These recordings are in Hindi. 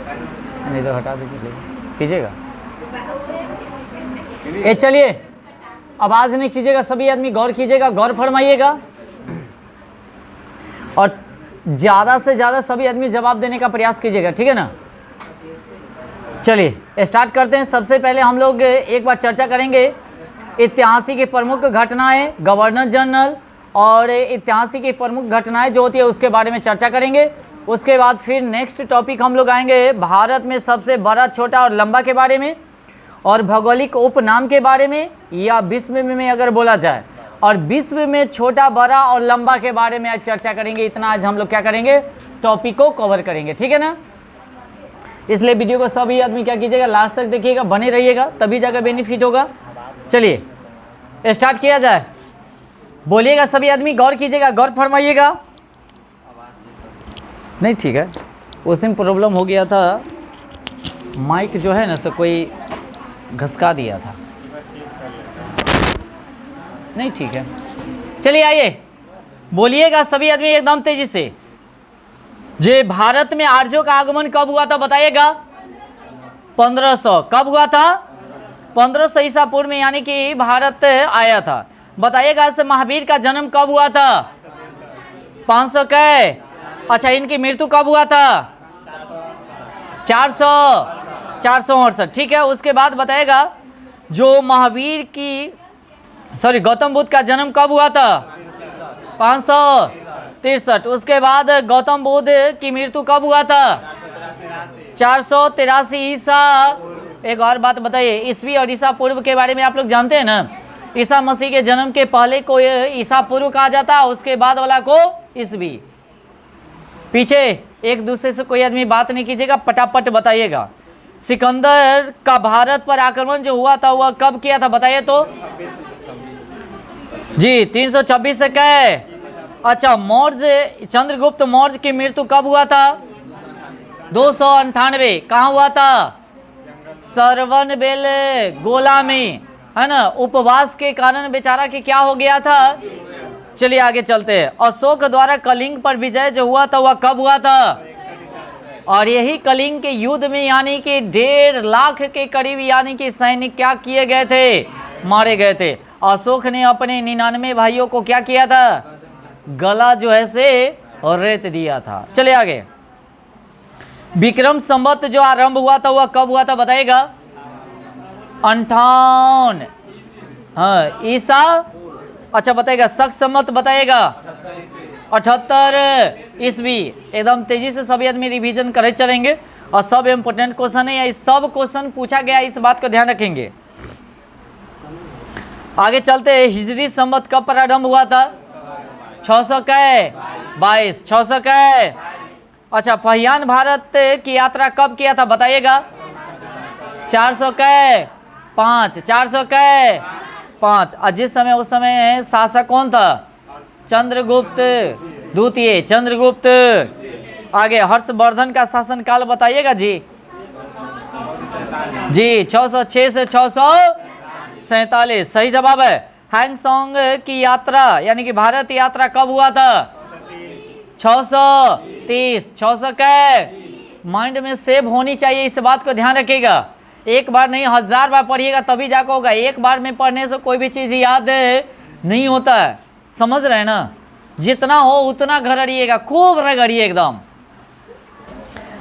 नहीं तो हटा दीजिए, कीजिएगा। ये चलिए, आवाज़ नहीं कीजिएगा, सभी आदमी गौर कीजिएगा, गौर फरमाइएगा और ज़्यादा से ज़्यादा सभी आदमी जवाब देने का प्रयास कीजिएगा, ठीक है ना। चलिए स्टार्ट करते हैं। सबसे पहले हम लोग एक बार चर्चा करेंगे ऐतिहासिक प्रमुख घटनाएं, गवर्नर जनरल और ऐतिहासिक प्रमुख घटनाएं जो होती है उसके बारे में चर्चा करेंगे। उसके बाद फिर नेक्स्ट टॉपिक हम लोग आएंगे भारत में सबसे बड़ा, छोटा और लंबा के बारे में, और भौगोलिक उपनाम के बारे में, या विश्व में अगर बोला जाए, और विश्व में छोटा, बड़ा और लंबा के बारे में आज चर्चा करेंगे। इतना आज हम लोग क्या करेंगे, टॉपिक को कवर करेंगे, ठीक है ना। इसलिए वीडियो को सभी आदमी क्या कीजिएगा, लास्ट तक देखिएगा, बने रहिएगा, तभी जाकर बेनिफिट होगा। चलिए स्टार्ट किया जाए। बोलिएगा सभी आदमी, गौर कीजिएगा, गौर फरमाइएगा। नहीं ठीक है, उस दिन प्रॉब्लम हो गया था, माइक जो है ना सो कोई घसका दिया था। नहीं ठीक है, चलिए आइए बोलिएगा सभी आदमी एकदम तेजी से। जे भारत में आर्यों का आगमन कब हुआ था बताइएगा। 1500 कब हुआ था, 1500 ईसा पूर्व में, यानी कि भारत आया था। बताइएगा से महावीर का जन्म कब हुआ था, 500 कै। अच्छा, इनकी मृत्यु कब हुआ था, 468, ठीक है। उसके बाद बताएगा जो महावीर की गौतम बुद्ध का जन्म कब हुआ था, 563। उसके बाद गौतम बुद्ध की मृत्यु कब हुआ था, 483 ईसा। एक और बात बताइए, ईसवी और ईसा पूर्व के बारे में आप लोग जानते हैं ना। ईसा मसीह के जन्म के पहले को ईसा पूर्व कहा जाता है, उसके बाद वाला को ईसवी। पीछे एक दूसरे से कोई आदमी बात नहीं कीजिएगा, पटापट बताइएगा। सिकंदर का भारत पर आक्रमण जो हुआ था वह कब किया था बताइए तो जी, 326 से कै। अच्छा, मौर्य चंद्रगुप्त मौर्य की मृत्यु कब हुआ था, 298। कहाँ हुआ था, सरवन बेल गोला में, है ना। उपवास के कारण बेचारा की क्या हो गया था। चलिए आगे चलते हैं। अशोक द्वारा कलिंग पर विजय जो हुआ था वह कब हुआ था, और यही कलिंग के युद्ध में यानी कि 1.5 लाख के करीब यानी कि सैनिक क्या किए गए थे, मारे गए थे। अशोक ने अपने 99 भाइयों को क्या किया था, गला जो है से रेत दिया था। चलिए आगे। विक्रम संवत जो आरंभ हुआ था वह कब हुआ था बताइएगा, 58 हाँ ईसा। अच्छा बताइएगा, शक संवत बताइएगा 78 ईस्वी। एकदम तेजी से सभी आदमी रिवीजन करे चलेंगे, और सब इम्पोर्टेंट क्वेश्चन है, इस सब क्वेश्चन पूछा गया, इस बात को ध्यान रखेंगे। आगे चलते हैं। हिजरी संवत कब प्रारंभ हुआ था, 600 कै 22, 600 कै। अच्छा, फहियान भारत की यात्रा कब किया था बताइएगा, 400 कै 5, 400 कै 5। और जिस समय उस समय शासक कौन था, चंद्रगुप्त द्वितीय, चंद्रगुप्त। आगे हर्षवर्धन का शासनकाल बताइएगा जी, 606 से 647। सही जवाब है। हैंगसोंग की यात्रा यानी कि भारत यात्रा कब हुआ था, 630, 600 कै। माइंड में सेव होनी चाहिए, इस बात को ध्यान रखिएगा। एक बार नहीं 1000 बार पढ़िएगा तभी जाकर होगा। एक बार में पढ़ने से कोई भी चीज़ याद नहीं होता है, समझ रहे हैं ना। जितना हो उतना घड़िएगा, खूब रगड़िए एकदम।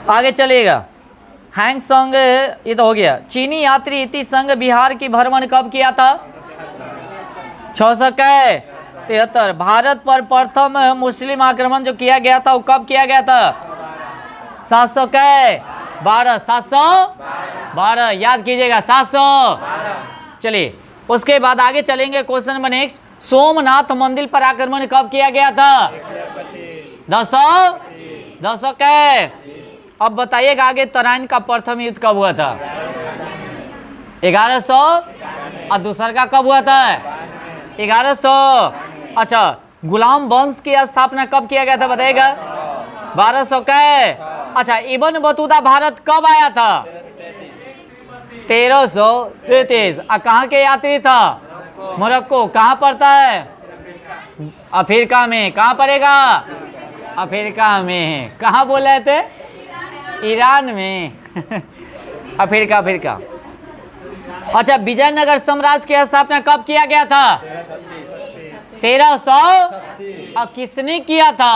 आगे चलिएगा। हैंगसोंग ये तो हो गया। चीनी यात्री इति संघ बिहार की भ्रमण कब किया था, 600 कै 73। भारत पर प्रथम मुस्लिम आक्रमण जो किया गया था वो कब किया गया था, 700 कै 12, 712 याद कीजिएगा, 712। चलिए उसके बाद आगे चलेंगे। क्वेश्चन नंबर नेक्स्ट, सोमनाथ मंदिर पर आक्रमण कब किया गया था, 1000 कै। अब बताइएगा आगे तराइन का प्रथम युद्ध कब हुआ था, 1100। और दूसरा का कब हुआ था, 1100। अच्छा, गुलाम वंश की स्थापना कब किया गया था बताइएगा, 1200 कै। अच्छा, इब्न बतूता भारत कब आया था, 1333। और कहाँ के यात्री था, मोरक्को। कहाँ पड़ता है, अफ्रीका में। कहाँ पड़ेगा, अफ्रीका में। कहाँ बोल रहे थे, ईरान में अफ्रीका। अच्छा, विजयनगर साम्राज्य की स्थापना कब किया गया था? 1300। और किसने किया था?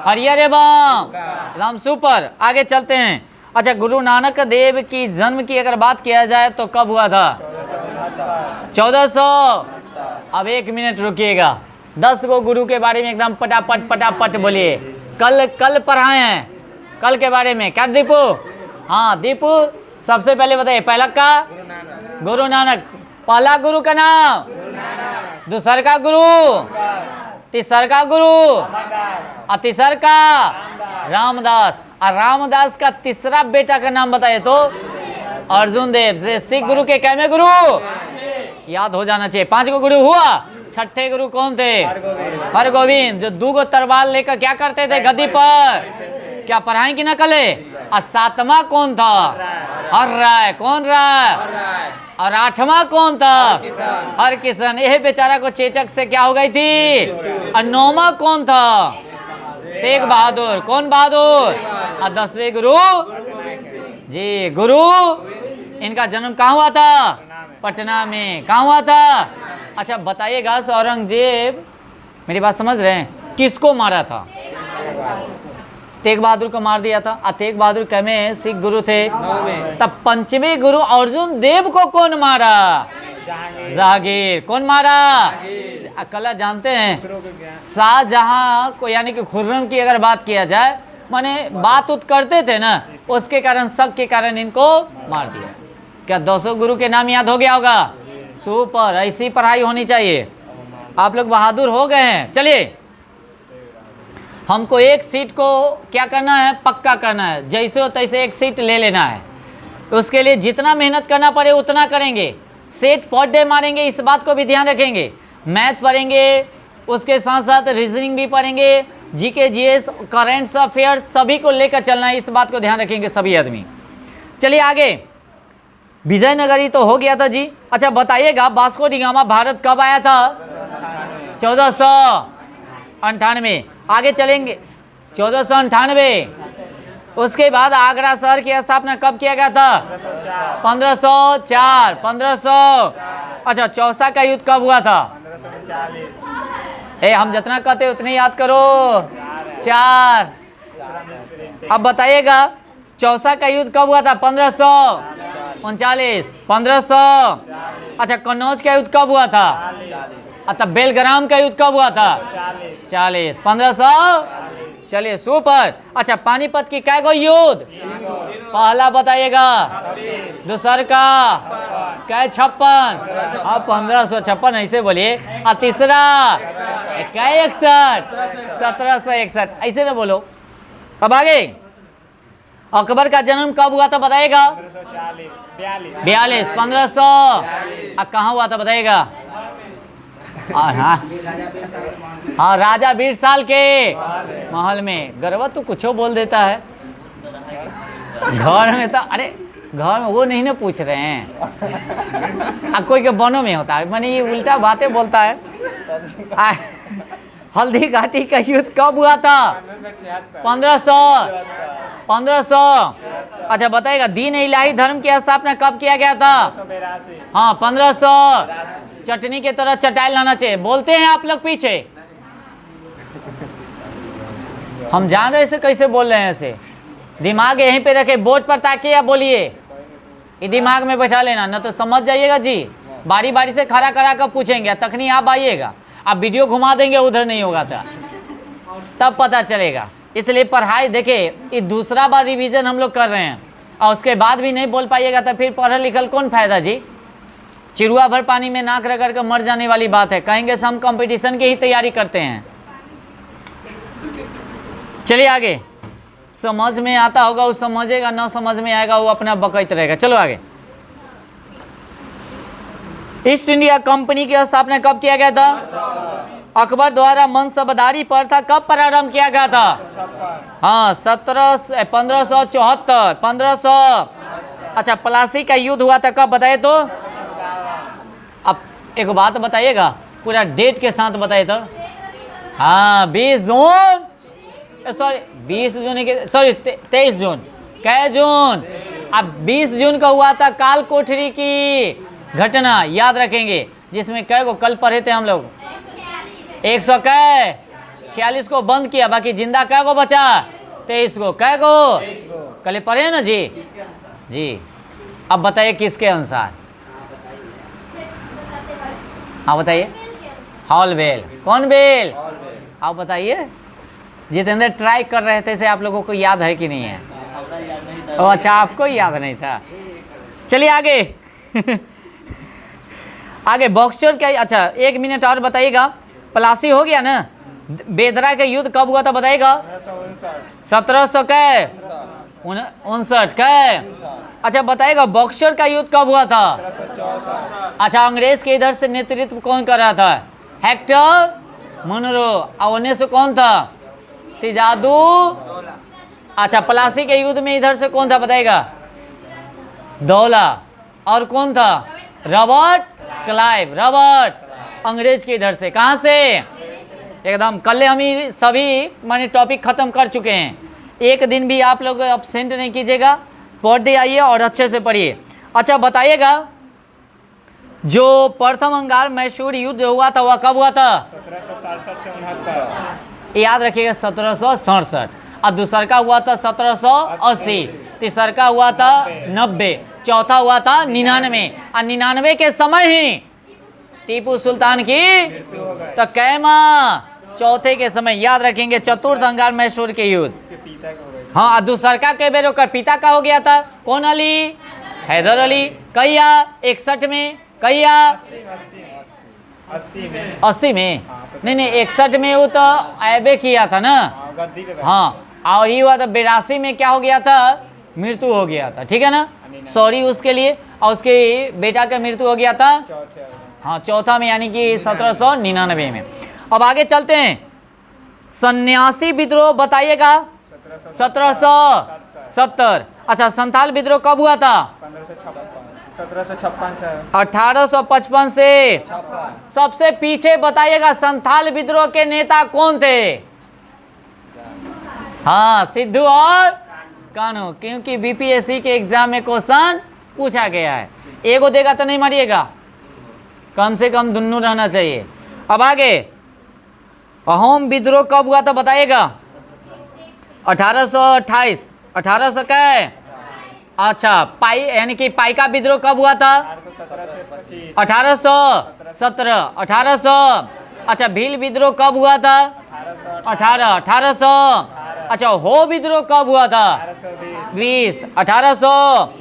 हरियर एवं राम। सुपर, आगे चलते हैं। अच्छा, गुरु नानक देव की जन्म की अगर बात किया जाए तो कब हुआ था? 1400। अब 1 मिनट रुकिएगा, 10 गो गुरु के बारे में एकदम पटापट बोलिए। कल पढ़ाए हैं, कल के बारे में। क्या दीपू? हाँ दीपू, सबसे पहले बताइए, पहला का गुरु नानक। पहला गुरु का नाम? दूसर का गुरु? तीसर का गुरु? और तीसर का रामदास। और रामदास का तीसरा बेटा का नाम बताइए तो? अर्जुन देव। से सिख गुरु के कैमे गुरु? याद हो जाना चाहिए। 5 गो गुरु हुआ। छठे गुरु कौन थे? हरगोविंद, जो 2 गो तलवार लेकर क्या करते थे गद्दी पर? क्या पढ़ाई की नकले? और 7वां कौन था? हर राय। कौन राय? और 8वां कौन था? हर किशन। यह बेचारा को चेचक से क्या हो गई थी? और 9वां कौन था? तेग बहादुर। कौन बहादुर? और 10वें गुरु जी गुरु। इनका जन्म कहाँ हुआ था? पटना में। कहाँ हुआ था? अच्छा बताइएगा, औरंगजेब, मेरी बात समझ रहे हैं, किसको मारा था? तेग बहादुर को मार दिया था। और तेग बहादुर कैमे सिख गुरु थे? तब 5वें गुरु अर्जुन देव को कौन मारा? जहांगीर। कौन मारा? अकला जानते हैं, शाहजहां को, यानी कि खुर्रम की अगर बात किया जाए, माने बात उत करते थे ना, उसके कारण, शक के कारण इनको मार दिया। क्या 200 गुरु के नाम याद हो गया होगा? सुपर, ऐसी पढ़ाई होनी चाहिए। आप लोग बहादुर हो गए हैं। चलिए, हमको एक सीट को क्या करना है? पक्का करना है। जैसे हो तैसे एक सीट ले लेना है। उसके लिए जितना मेहनत करना पड़े उतना करेंगे। सेट पर डे मारेंगे, इस बात को भी ध्यान रखेंगे। मैथ पढ़ेंगे, उसके साथ साथ रीजनिंग भी पढ़ेंगे, जीके जीएस, करेंट्स अफेयर सभी को लेकर चलना है। इस बात को ध्यान रखेंगे सभी आदमी। चलिए आगे। विजयनगरी तो हो गया था जी। अच्छा बताइएगा, वास्को डी गामा भारत कब आया था? 1498। आगे चलेंगे, 1498। उसके बाद आगरा शहर की स्थापना कब किया गया था? 1504। 1500। अच्छा, चौसा का युद्ध कब हुआ था? हम जितना कहते उतने याद करो। 4। अब बताइएगा, चौसा का युद्ध कब हुआ था? 1539। 1500। अच्छा, कन्नौज का युद्ध कब हुआ था? तब बेलग्राम का युद्ध कब हुआ था? 40। 1500। चलिए सुपर। अच्छा, पानीपत की कै गो युद्ध? पहला बताइएगा। दूसर का कै? 56। हाँ, 1556 ऐसे बोलिए। और तीसरा कै? 61। 1761 ऐसे ना बोलो। अब आगे, अकबर का जन्म कब हुआ था बताइएगा? 42। 1500। कहाँ हुआ था बताइएगा? हाँ, राजा बीरसाल के महल में। गरबा तो कुछ बोल देता है। घर में तो, अरे घर में वो नहीं ना पूछ रहे हैं। कोई के बनों में होता है, माने ये उल्टा बातें बोलता है। हल्दी घाटी का युद्ध कब हुआ था? 1500। 1500। अच्छा बताइएगा, दीन इलाही धर्म की स्थापना कब किया गया था? हाँ, 1500। चटनी के तरह चटाई लाना चाहिए, बोलते हैं आप लोग पीछे। हम जान रहे से कैसे बोल रहे हैं ऐसे। दिमाग यहीं पे रखे, बोर्ड पर ताकिए या बोलिए। ये दिमाग में बैठा लेना, ना तो समझ जाइएगा जी। बारी बारी से खड़ा करा कर पूछेंगे, तखनी आप आइएगा। आप वीडियो घुमा देंगे, उधर नहीं होगा था, तब पता चलेगा। इसलिए पढ़ाई देखिए, ये दूसरा बार रिवीजन हम लोग कर रहे हैं, और उसके बाद भी नहीं बोल पाइएगा तो फिर पढ़ल लिखल कौन फायदा जी। चिड़ुआ भर पानी में नाक रगड़ कर मर जाने वाली बात है। कहेंगे हम कंपटीशन की ही तैयारी करते हैं। चलिए आगे। समझ में आता होगा वो समझेगा, ना समझ में आएगा वो अपना बकैत रहेगा। चलो आगे। ईस्ट इंडिया कंपनी की स्थापना कब किया गया था? अकबर द्वारा मनसबदारी प्रथा कब प्रारंभ किया गया था? हाँ, 1574। 1500। अच्छा, प्लासी का युद्ध हुआ था कब बताइए तो? अब एक बात बताइएगा, पूरा डेट के साथ बताइए तो। हाँ, 20 जून, सॉरी 20 जून के, सॉरी 23 जून कै जून। अब 20 जून का हुआ था काल कोठरी की घटना, याद रखेंगे, जिसमें कै को कल पढ़े थे हम लोग, 100 कै 46 को बंद किया, बाकी जिंदा कै को बचा 23 को, कै को कल पढ़े ना जी। जी अब बताइए किसके अनुसार, हाँ बताइए, हॉल बेल। कौन बेल? आप बताइए। जितेंद्र ट्राई कर रहे थे से आप लोगों को याद है कि नहीं है? ओ अच्छा, आपको याद नहीं था। चलिए आगे आगे बॉक्सर क्या, अच्छा 1 मिनट और बताइएगा। प्लासी हो गया ना। बेदरा का युद्ध कब हुआ था बताइएगा? 1759 कै। अच्छा बताइएगा बॉक्सर का युद्ध कब हुआ था? अच्छा अंग्रेज के इधर से नेतृत्व कौन कर रहा था? Hector Munro. और उन्हें से कौन था? सिजादू। अच्छा प्लासी के युद्ध में इधर से कौन था बताइएगा? दौला। और कौन था? Robert Clive. रॉबर्ट अंग्रेज के इधर से, कहाँ से? एकदम कल हम ही सभी माने टॉपिक खत्म कर चुके हैं। एक दिन भी आप लोग अब्सेंट नहीं कीजिएगा, पढ़ते आइए और अच्छे से पढ़िए। अच्छा बताइएगा जो प्रथम अंगार मैसूर युद्ध हुआ था वह कब हुआ था? 1767 से 69। याद रखिएगा 1767। और दूसर का हुआ था 1780। तीसर का हुआ था 90। चौथा हुआ था 99। और 99 के समय ही टीपू सुल्तान की तो कैमा चौथे के समय, याद रखेंगे, चतुर्थ अंगार मैसूर के युद्ध। हाँ दूसर का के बेर ओकर पिता का हो गया था, कौन अली? हैदर अली। कहिया? 61 में। कहिया? 80 में। नहीं 61 में वो तो ऐबे किया था ना। हाँ और ये हुआ था 82 में क्या हो गया था? मृत्यु हो गया था, ठीक है ना, सॉरी उसके लिए। और उसके बेटा का मृत्यु हो गया था हाँ चौथा में, यानी कि 1799 में। अब आगे चलते हैं। सन्यासी विद्रोह बताइएगा। 1770। अच्छा संथाल विद्रोह कब हुआ था? 1756 से 1855 से। सबसे पीछे बताइएगा संथाल विद्रोह के नेता कौन थे? हाँ सिद्धू और कान्हू, क्योंकि बीपीएससी के एग्जाम में क्वेश्चन पूछा गया है। एगो देगा तो नहीं मारिएगा, कम से कम दोनों रहना चाहिए। अब आगे अहोम विद्रोह कब हुआ था बताइएगा? 1828। 1800 कै? अच्छा पाई यानी कि पाइका विद्रोह कब हुआ था? 1817। 1800। अच्छा भील विद्रोह कब हुआ था? 1800। अच्छा हो विद्रोह कब हुआ था? 20। 1800।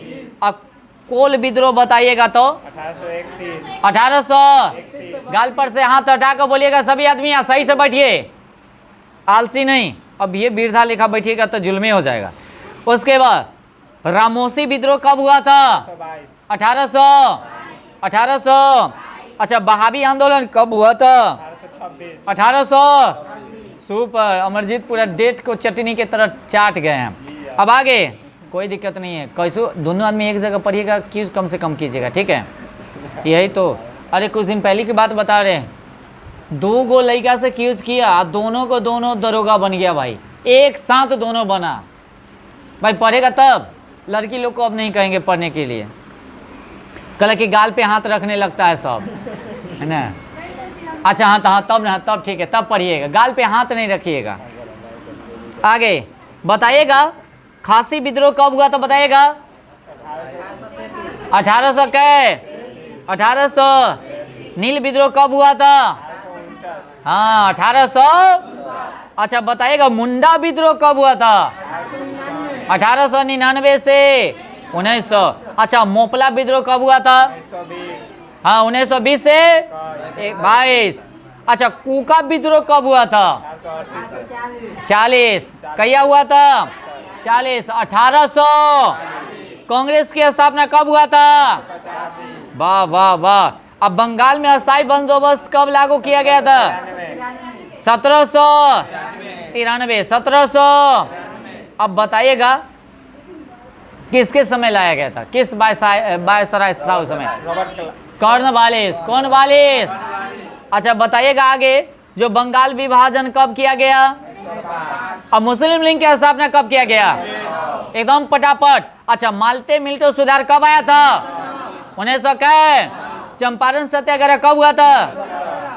कोल विद्रोह बताइएगा तो? 1800। गाल पर से हाथ हटा कर बोलिएगा सभी आदमी, यहाँ सही से बैठिए, आलसी नहीं। अब ये बिरधा लिखा बैठिएगा तो जुल्मे हो जाएगा। उसके बाद रामोसी विद्रोह कब हुआ था? 1800। 1800। अच्छा बहावी आंदोलन कब हुआ था? 1800। सुपर, अमरजीत पूरा डेट को चटनी के तरह चाट गए हैं। अब आगे कोई दिक्कत नहीं है, कैसो दोनों आदमी एक जगह पढ़िएगा, क्यूज कम से कम कीजिएगा, ठीक है। यही तो, अरे कुछ दिन पहले की बात बता रहे हैं, 2 गो लड़का से क्यूज किया, दोनों को दोनों दरोगा बन गया भाई, एक साथ दोनों बना। भाई पढ़ेगा तब, लड़की लोग को अब नहीं कहेंगे पढ़ने के लिए, कल कि गाल पे हाथ रखने लगता है सब, है ना। अच्छा हाँ तब ना, तब ठीक है, तब पढ़िएगा, गाल पे हाथ नहीं रखिएगा। आगे बताइएगा खासी विद्रोह कब हुआ तो बताइएगा? 1800 कै? 1800। नील विद्रोह कब हुआ था? हाँ 1800। अच्छा बताइएगा मुंडा विद्रोह कब हुआ था? 1899 से 1900। अच्छा मोपला विद्रोह कब हुआ था? हाँ 1920 से 22। अच्छा कूका विद्रोह कब हुआ था? 40। कहिया हुआ था? 40। 1800। कांग्रेस की स्थापना कब हुआ था? वाह वाह वाह। अब बंगाल में अस्थायी बंदोबस्त कब लागू किया गया था? 1793। 1700। अब बताइएगा किसके समय लाया गया था, किस वायसराय था उस समय? कॉर्नवालिस। कॉर्नवालिस। अच्छा बताइएगा आगे जो बंगाल विभाजन कब किया गया? अब मुस्लिम लीग की स्थापना कब किया गया? एकदम पटापट। अच्छा, माल्टे मिल्टो सुधार कब आया था? 1900 का। चंपारण सत्याग्रह कब हुआ था?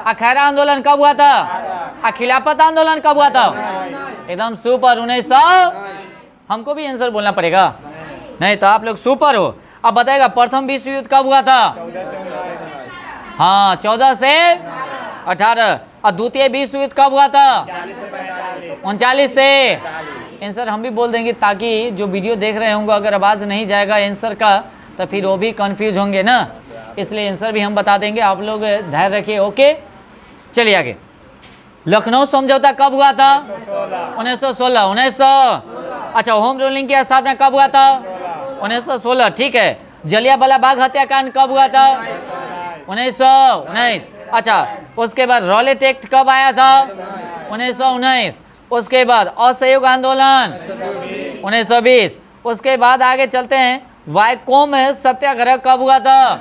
अखाड़ा आंदोलन कब हुआ था? खिलाफत आंदोलन कब हुआ था? एकदम सुपर, 1900। हमको भी आंसर बोलना पड़ेगा, नहीं तो आप लोग सुपर हो। अब बताएगा प्रथम विश्व युद्ध कब हुआ था? 14 से 18। और द्वितीय विश्व युद्ध कब हुआ था? 39 से। आंसर हम भी बोल देंगे, ताकि जो वीडियो देख रहे होंगे अगर आवाज़ नहीं जाएगा आंसर का तो फिर वो भी कंफ्यूज होंगे ना, इसलिए आंसर भी हम बता देंगे। आप लोग धैर्य रखिए। ओके, चलिए आगे। लखनऊ समझौता कब हुआ था? 1916। 1900। अच्छा, होम रूलिंग की स्थापना कब हुआ था? 1916। ठीक है। जलियांवाला बाग हत्याकांड कब हुआ था? 1919। अच्छा, उसके बाद रॉलेट एक्ट कब आया था? 1919। उसके बाद असहयोग आंदोलन 1920। उसके बाद आगे चलते हैं, वाइकोम सत्याग्रह कब हुआ था?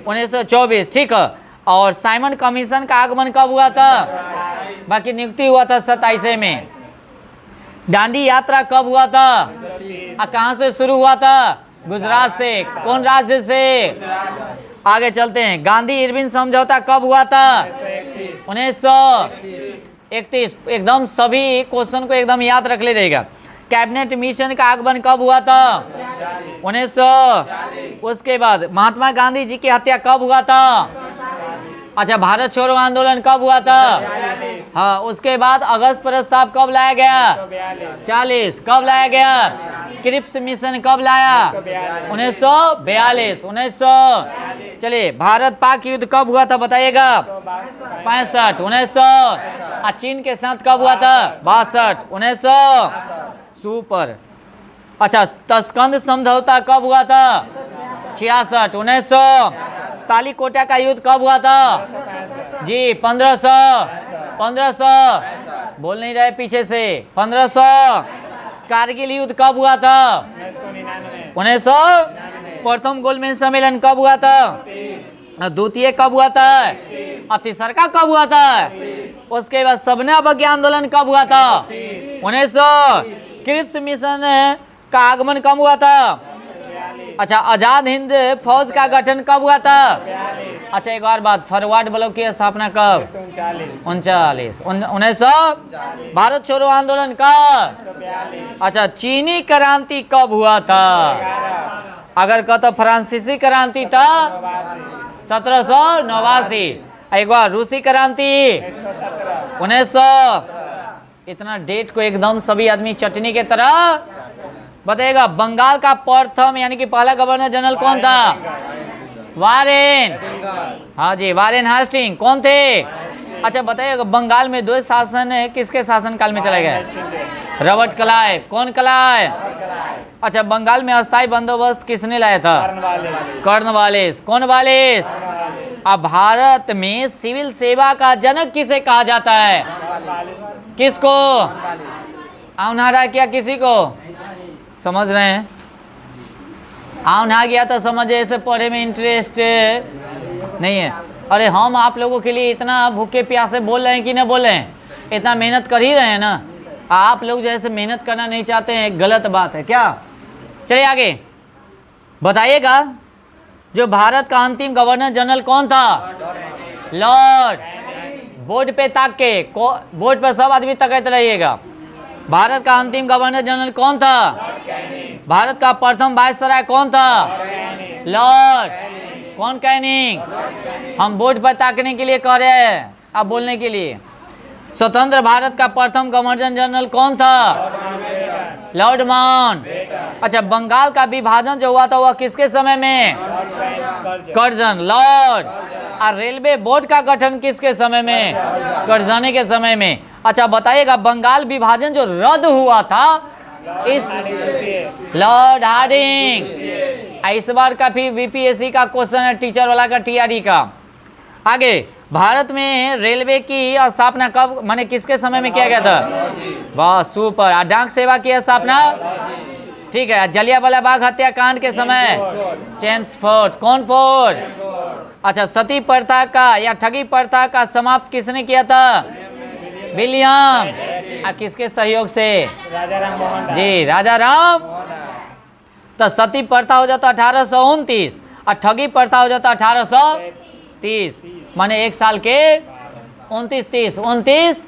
1924। ठीक है। और साइमन कमीशन का आगमन कब हुआ था? बाकी नियुक्ति हुआ था 27 में। दांडी यात्रा कब हुआ था? कहाँ से शुरू हुआ था? गुजरात से। कौन राज्य से? आगे चलते हैं, गांधी इरविन समझौता कब हुआ था? 1931। एकदम सभी क्वेश्चन को एकदम याद रख ले रहेगा। कैबिनेट मिशन का आगमन कब हुआ था? 1900। उसके बाद महात्मा गांधी जी की हत्या कब हुआ था? अच्छा, भारत छोड़ो आंदोलन कब हुआ था? उसके बाद अगस्त प्रस्ताव कब लाया गया? 40। कब लाया गया? क्रिप्स मिशन कब लाया? 1942। 1900। चलिए, भारत पाक युद्ध कब हुआ था बताइएगा? 65। 1900। चीन के साथ कब हुआ था? 62। 1900। सुपर। अच्छा, तस्कंद समझौता कब हुआ था? 66। 1900। तालीकोटा का युद्ध कब हुआ था? जी, 1500। 1500। बोल नहीं रहे पीछे से। 1500। कारगिल युद्ध कब हुआ था? 1900। प्रथम गोलमेज सम्मेलन कब हुआ था? द्वितीय कब हुआ था? और तीसरा कब हुआ था? उसके बाद सबने अवज्ञा आंदोलन कब हुआ था? 1900। क्रिप्स मिशन का आगमन कब हुआ था? अच्छा, आजाद हिंद फौज का गठन कब हुआ था? अच्छा, एक और बात, फॉरवर्ड ब्लॉक की स्थापना कब? 39। 1900। भारत छोड़ो आंदोलन कब? अच्छा, चीनी क्रांति कब हुआ था? अगर कहता फ्रांसीसी क्रांति था 1789। एक बार रूसी क्रांति 1900। इतना डेट को एकदम सभी आदमी चटनी के तरह बताइएगा। बंगाल का प्रथम यानी कि पहला गवर्नर जनरल कौन था? वारेन। हाँ जी, वारेन हास्टिंग। कौन थे? अच्छा, बताइएगा, बंगाल में दो शासन किसके शासन काल में चले गए? Robert Clive. कौन क्लाइव? अच्छा, बंगाल में अस्थायी बंदोबस्त किसने लाया था? कॉर्नवालिस। कौन वालिस? अब भारत में सिविल सेवा का जनक किसे कहा जाता है? किसको? आउनहारा क्या किसी को? समझ रहे हैं? आउनहा गया तो समझे, ऐसे पढ़े में इंटरेस्ट नहीं है। अरे हम आप लोगों के लिए इतना भूखे प्यासे बोल रहे हैं कि ना बोल रहे हैं? इतना मेहनत कर ही रहे हैं ना। आप लोग जैसे मेहनत करना नहीं चाहते हैं, गलत बात है क्या? चलिए आगे बताइएगा, जो भारत का अंतिम गवर्नर जनरल कौन था? लॉर्ड। बोर्ड पे ताक के, बोर्ड पर सब आदमी तकते रहिएगा। भारत का अंतिम गवर्नर जनरल कौन था? भारत का प्रथम वायसराय कौन था? लॉर्ड। कौन? कैनिंग। हम बोर्ड पर ताकने के लिए कह रहे हैं, आप बोलने के लिए। स्वतंत्र भारत का प्रथम गवर्नर जनरल कौन था? Lord mount. अच्छा, बंगाल का विभाजन जो हुआ था वह किसके समय में? कर्जन। लॉर्ड। और रेलवे बोर्ड का गठन किसके समय में? कर्जनी के समय में। अच्छा, बताइएगा, बंगाल विभाजन जो रद्द हुआ था इस लॉर्ड हार्डिंग। इस बार का भी बीपीएससी का क्वेश्चन है, टीचर वाला का, टीआरई का। आगे, भारत में रेलवे की स्थापना कब, माने किसके समय में किया गया था? वाह, सुपर। डाक सेवा की स्थापना? ठीक है। जलियांवाला बाग हत्याकांड के समय? चेम्सफोर्ड। कौन फोर्ड? अच्छा, सती प्रथा का या ठगी प्रथा का समाप्त किसने किया था? विलियम। किसके सहयोग से? राजा राम मोहन राय। जी, राजा राम तो सती प्रथा हो जाता 1829 और ठगी प्रथा हो जाता 1830, माने एक साल के 29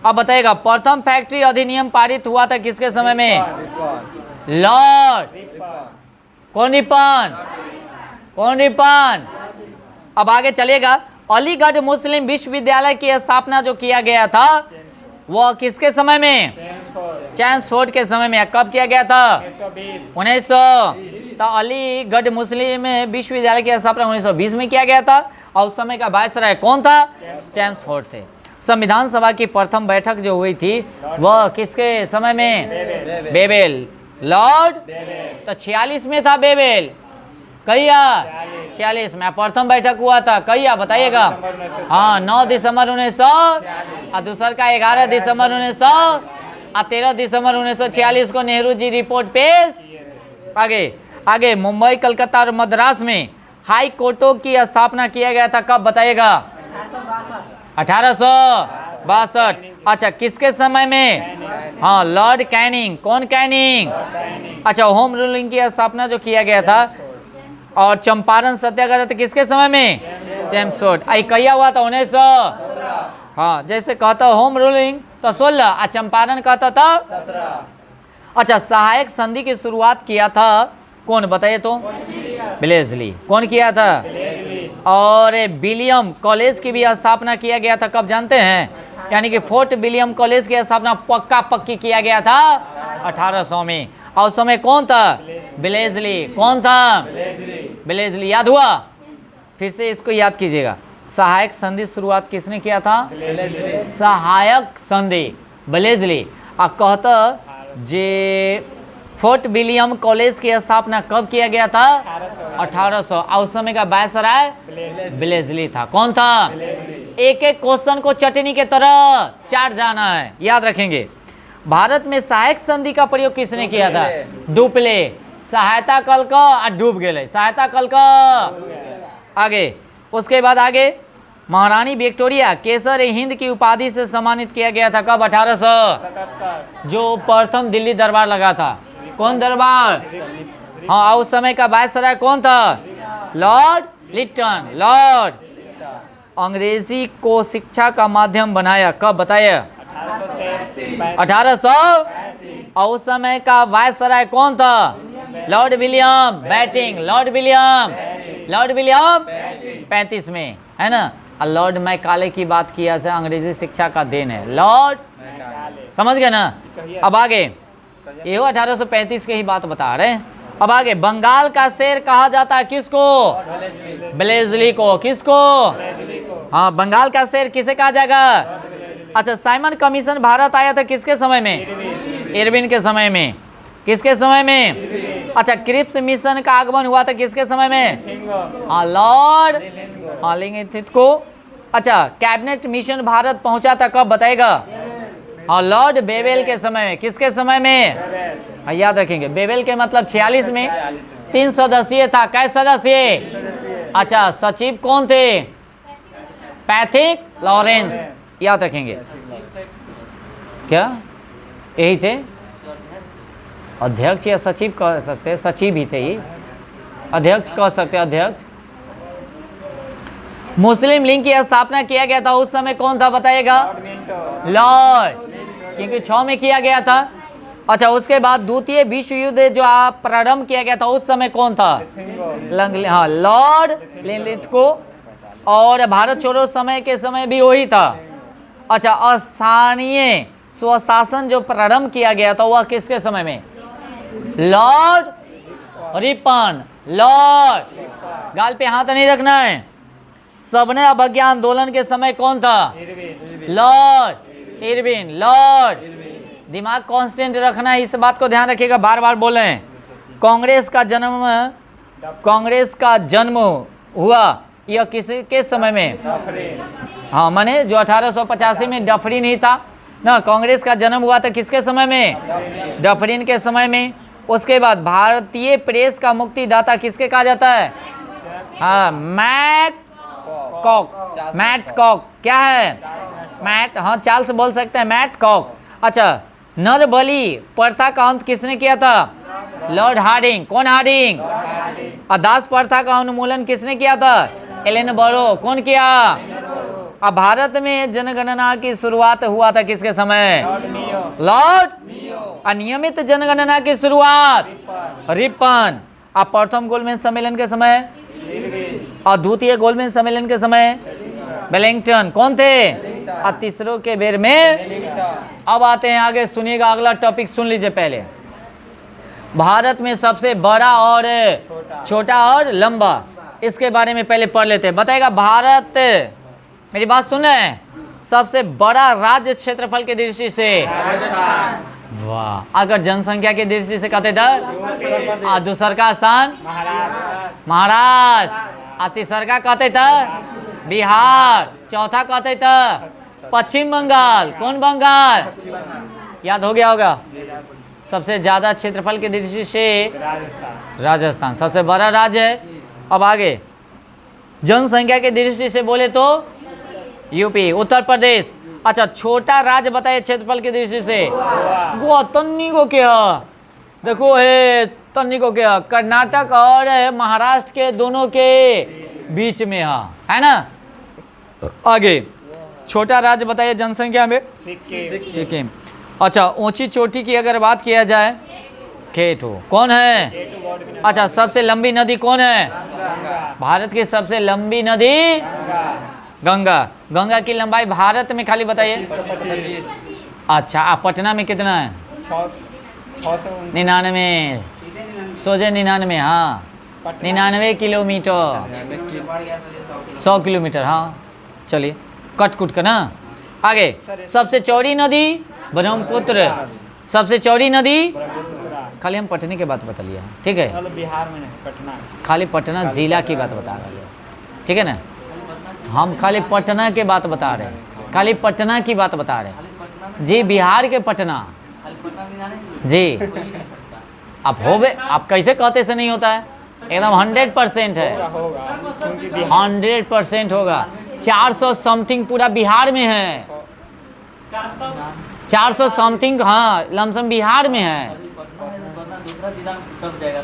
अब बताइएगा प्रथम फैक्ट्री अधिनियम पारित हुआ था किसके समय में? लॉर्ड कौन रिपन। अब आगे चलिएगा, अलीगढ़ मुस्लिम विश्वविद्यालय की स्थापना जो किया गया था वह किसके समय में? चैम्सफोर्ड के समय में। कब किया गया था? 1900। तो अलीगढ़ मुस्लिम विश्वविद्यालय की स्थापना 1920 में किया गया था और उस समय का वायसराय कौन था? चैम्सफोर्ड थे। संविधान सभा की प्रथम बैठक जो हुई थी वह किसके समय में? बेबेल, लॉर्ड। तो 46 में था बेबेल, कहिया 46 में प्रथम बैठक हुआ था, कहिया बताइएगा? हाँ 9 दिसंबर 1900 और दूसर का 11 दिसंबर 1900 और 13 दिसंबर 1946 को नेहरू जी रिपोर्ट पेश। आगे मुंबई, कलकत्ता और मद्रास में हाई कोर्टों की स्थापना किया गया था, कब बताइएगा? 1862। अच्छा किसके समय में? हाँ लॉर्ड कैनिंग। कौन कैनिंग? अच्छा होम रूलिंग की स्थापना जो किया गया था और चंपारण सत्याग्रह तो किसके समय में? चैम्सफोर्ड। आई कहिया हुआ था? 1900। हाँ जैसे कहता होम रूलिंग तो 16 और चंपारण कहता था 17। अच्छा सहायक संधि की शुरुआत किया था कौन बताइए तो? ब्लेजली। कौन किया था? और विलियम कॉलेज की भी स्थापना किया गया था, कब जानते हैं? यानी कि फोर्ट विलियम कॉलेज की स्थापना पक्की किया गया था 1800 में। और उस समय कौन था? ब्लेजली। कौन था? ब्लेजली। याद हुआ? फिर से इसको याद कीजिएगा। सहायक संधि शुरुआत किसने किया था? सहायक संधि ब्लेजली। और कहता जे फोर्ट विलियम कॉलेज की स्थापना कब किया गया था? 1800। और उस समय का वायसराय ब्लेजली था। कौन था? एक एक क्वेश्चन को चटनी के तरह चाट जाना है, याद रखेंगे। भारत में सहायक संधि का प्रयोग किसने किया था? डुप्ले। सहायता कल का और डूब गए, सहायता कल का। आगे उसके बाद आगे महारानी विक्टोरिया केसर हिंद की उपाधि से सम्मानित किया गया था, कब? 1877। जो प्रथम दिल्ली दरबार लगा था। कौन दरबार? हाँ उस समय का वायसराय कौन था? लॉर्ड लिटन। लॉर्ड। अंग्रेजी को शिक्षा का माध्यम बनाया, कब बताइए? 1800। और उस समय का वायसराय कौन था? Lord William batting. Lord William 35 में, है ना। और लॉर्ड मैकाले की बात किया जाए, अंग्रेजी शिक्षा का देन है लॉर्ड। समझ गए ना? अब आगे ये 1835 के ही बात बता रहे हैं। अब आगे बंगाल का शेर कहा जाता है किसको? ब्लेजली को। किसको? हाँ बंगाल का शेर किसे कहा जाएगा? अच्छा साइमन कमीशन भारत आया था किसके समय में? इरविन के समय में। किसके समय में? अच्छा क्रिप्स मिशन का आगमन हुआ था किसके समय में? हाँ लॉर्ड लिंगथित को। अच्छा कैबिनेट मिशन भारत पहुंचा था, कब बताएगा? हाँ लॉर्ड बेवेल के समय में। किसके समय में? हाँ याद रखेंगे, बेवेल के मतलब 46 में। 3 सदस्यीय था। कै सदस्य? अच्छा सचिव कौन थे? Pethick Lawrence. याद रखेंगे। क्या यही थे? अध्यक्ष या सचिव कह सकते हैं, सचिव ही थे ये, अध्यक्ष कह सकते हैं, अध्यक्ष। मुस्लिम लीग की स्थापना किया गया था उस समय कौन था बताइएगा? लॉर्ड, क्योंकि 6 में किया गया था। अच्छा उसके बाद द्वितीय विश्व युद्ध जो प्रारंभ किया गया था उस समय कौन था? हाँ लॉर्ड लिनलिथ को। और भारत छोड़ो समय के समय भी वही था। अच्छा स्थानीय स्वशासन जो प्रारंभ किया गया था वह किसके समय में? Lord Ripon. लॉर्ड, गाल पे हाथ नहीं रखना है। सबने अवज्ञा आंदोलन के समय कौन था? Lord Irwin. लॉर्ड, दिमाग कांस्टेंट रखना है, इस बात को ध्यान रखिएगा, बार बार बोलें। कांग्रेस का जन्म हुआ यह किसके समय में? हाँ माने जो 1885 में डफरिन ही था ना, कांग्रेस का जन्म हुआ था किसके समय में? डफरिन के समय में। उसके बाद भारतीय प्रेस का मुक्तिदाता किसके कहा जाता है? हाँ मैट कॉक। क्या है? मैट, हाँ चार्ल्स बोल सकते हैं, मैट कॉक। अच्छा नर बलि प्रथा का अंत किसने किया था? Lord Hardinge. कौन हार्डिंग? और दास प्रथा का उन्मूलन किसने किया था? Ellenborough. कौन किया? अब भारत में जनगणना की शुरुआत हुआ था किसके समय? लॉर्ड। अनियमित जनगणना की शुरुआत रिपन। अब प्रथम गोलमेज सम्मेलन के समय और द्वितीय गोलमेज सम्मेलन के समय वेलिंगटन। कौन थे? और तीसरों के बेर में। अब आते हैं आगे, सुनिएगा अगला टॉपिक सुन लीजिए पहले। भारत में सबसे बड़ा और छोटा और लंबा, इसके बारे में पहले पढ़ लेते हैं। बताएगा भारत, मेरी बात सुन रहे हैं, सबसे बड़ा राज्य क्षेत्रफल की दृष्टि से? वाह। अगर जनसंख्या की दृष्टि से कहते थे, दूसर का स्थान महाराष्ट्र, तीसर का कहते थे बिहार, चौथा कहते थे पश्चिम बंगाल। कौन बंगाल? याद हो गया होगा। सबसे ज्यादा क्षेत्रफल की दृष्टि से राजस्थान सबसे बड़ा राज्य है। अब आगे जनसंख्या की दृष्टि से बोले तो यूपी, उत्तर प्रदेश। अच्छा, छोटा राज्य बताइए क्षेत्रफल की दृष्टि से? गोवा। तन्नी को क्या देखो है, तन्नी को क्या, कर्नाटक और महाराष्ट्र के दोनों के बीच में है ना। आगे छोटा राज्य बताइए जनसंख्या में? सिक्किम। अच्छा, ऊंची चोटी की अगर बात किया जाए, केटू। कौन है? अच्छा, सबसे लंबी नदी कौन है? भारत की सबसे लंबी नदी गंगा। गंगा की लंबाई भारत में खाली बताइए। अच्छा, आप पटना में कितना है? 99, सोचे 99, हाँ 99 किलोमीटर, 100 किलोमीटर। हाँ चलिए, कट कुट कर ना। आगे सबसे चौड़ी नदी ब्रह्मपुत्र। सबसे चौड़ी नदी, खाली हम पटना की बात बता लिया, ठीक है? बिहार में नहीं, पटना। खाली पटना जिला की बात बता रहे हैं, ठीक है ना? हम खाली पटना के बात बता रहे हैं, खाली पटना की बात बता रहे हैं जी, बिहार के पटना जी। अब हो गए, आप कैसे कहते से नहीं होता है? एकदम 100% है, 100% होगा। 400 समथिंग पूरा बिहार में है, 400 समथिंग, हाँ लमसम बिहार में है।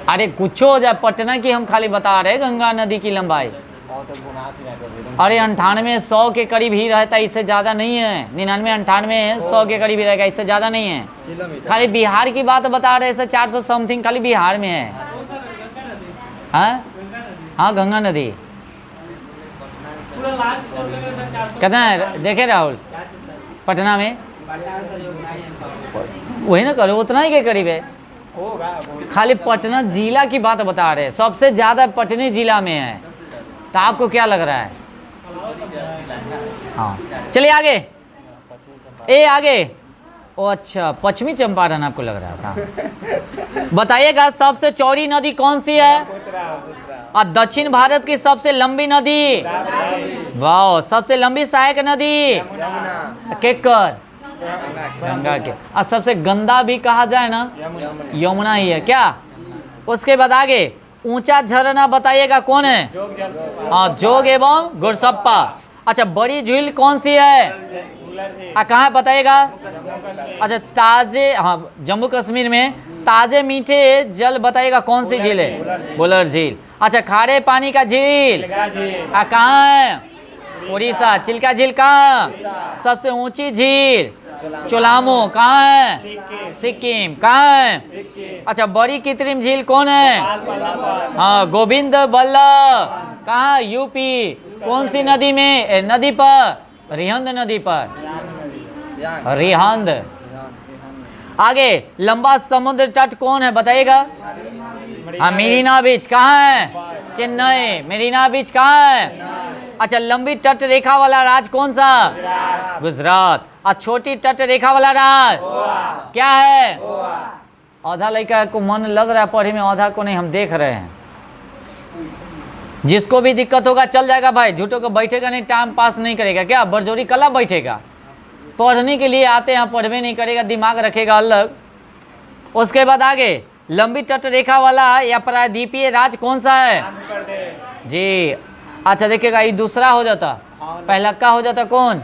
अरे कुछ हो जाए, पटना की हम खाली बता रहे हैं गंगा नदी की लंबाई। अरे 98 100 के करीब ही रहता है, इससे ज़्यादा नहीं है। 99 98 100 के करीब ही रहेगा, इससे ज़्यादा नहीं है। खाली बिहार की बात बता रहे हैं, 400 समथिंग खाली बिहार में है। हाँ गंगा नदी कितना है देखे राहुल? पटना में वही ना करो, उतना ही के करीब है। खाली पटना जिला की बात बता रहे हैं, सबसे ज़्यादा पटना जिला में है। तो आपको क्या लग रहा है? हाँ चलिए आगे, ए आगे। ओ अच्छा, पश्चिमी चंपारण आपको लग रहा था। बताइएगा सबसे चौड़ी नदी कौन सी है? और दक्षिण भारत की सबसे लंबी नदी? वाह। सबसे लंबी सहायक नदी? केकर? गंगा के। और सबसे गंदा भी कहा जाए ना, यमुना ही है क्या? उसके बाद आगे ऊंचा झरना बताइएगा कौन है? हाँ, जोग एवं गुरसप्पा। अच्छा, बड़ी झील कौन सी है? कहाँ बताइएगा? अच्छा, ताजे, हाँ जम्मू कश्मीर में ताजे मीठे जल बताइएगा कौन सी झील है? बुलर झील। अच्छा, खारे पानी का झील कहाँ है? उड़ीसा। चिल्का झील कहाँ? सबसे ऊंची झील चोलामो कहाँ है? सिक्किम। कहाँ है? अच्छा, बड़ी कृत्रिम झील कौन है? हाँ, गोविंद बल्लभ। कहाँ? यूपी। कौन सी नदी में? नदी पर, रिहंद नदी पर, रिहंद। आगे लंबा समुद्र तट कौन है बताइएगा? हाँ, मेरीना बीच। कहाँ है? चेन्नई। मेरीना बीच कहाँ है? अच्छा, लंबी तट रेखा वाला राज्य कौन सा? गुजरात। और छोटी तट रेखा वाला राज्य क्या है? आधा लड़का को मन लग रहा है पढ़े में, आधा को नहीं, हम देख रहे हैं। जिसको भी दिक्कत होगा चल जाएगा भाई, झूठों को बैठेगा नहीं, टाइम पास नहीं करेगा क्या? बरजोरी कला बैठेगा, पढ़ने के लिए आते हैं, पढ़वे नहीं करेगा, दिमाग रखेगा अलग। उसके बाद आगे लंबी तट रेखा वाला या प्रायद्वीपीय राज्य कौन सा है? जी। अच्छा देखिएगा, ये दूसरा हो जाता, पहला का हो जाता कौन?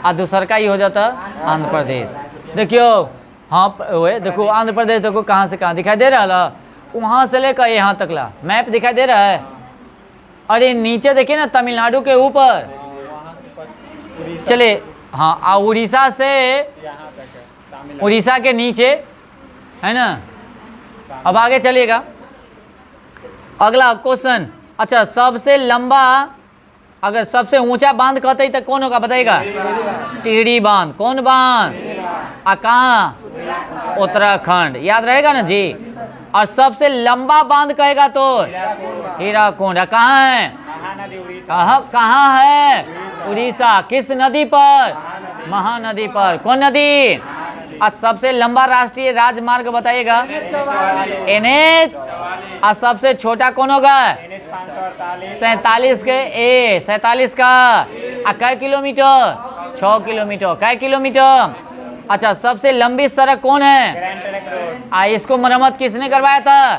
और दूसरा का ही हो जाता आंध्र प्रदेश। देखियो हाँ ओए देखो आंध्र प्रदेश देखो कहाँ से कहाँ दिखाई दे रहा है, वहाँ से लेकर यहाँ तक ला मैप दिखाई दे रहा है। अरे नीचे देखिए ना तमिलनाडु के ऊपर, वहाँ से उड़ीसा चले हाँ उड़ीसा से, यहाँ तक है, तमिलनाडु। उड़ीसा के नीचे है ना। अब आगे चलिएगा, अगला क्वेश्चन। अच्छा सबसे लंबा, अगर सबसे ऊंचा बांध कहते तो कौन होगा बताइएगा? टिहरी बांध। कौन बांध? कहाँ? उत्तराखंड, याद रहेगा ना जी। और सबसे लंबा बांध कहेगा तो हीराकुंड। कहाँ है? महानदी उड़ीसा। कहाँ है? उड़ीसा। किस नदी पर? महानदी पर। कौन नदी? और सबसे लंबा राष्ट्रीय राजमार्ग बताइएगा? NH। और सबसे छोटा कौन होगा? NH 548। 47 के 47 का। कै किलोमीटर? 6 किलोमीटर। कै किलोमीटर? अच्छा सबसे लंबी सड़क कौन है? Grand trunk road. इसको मरम्मत किसने करवाया था?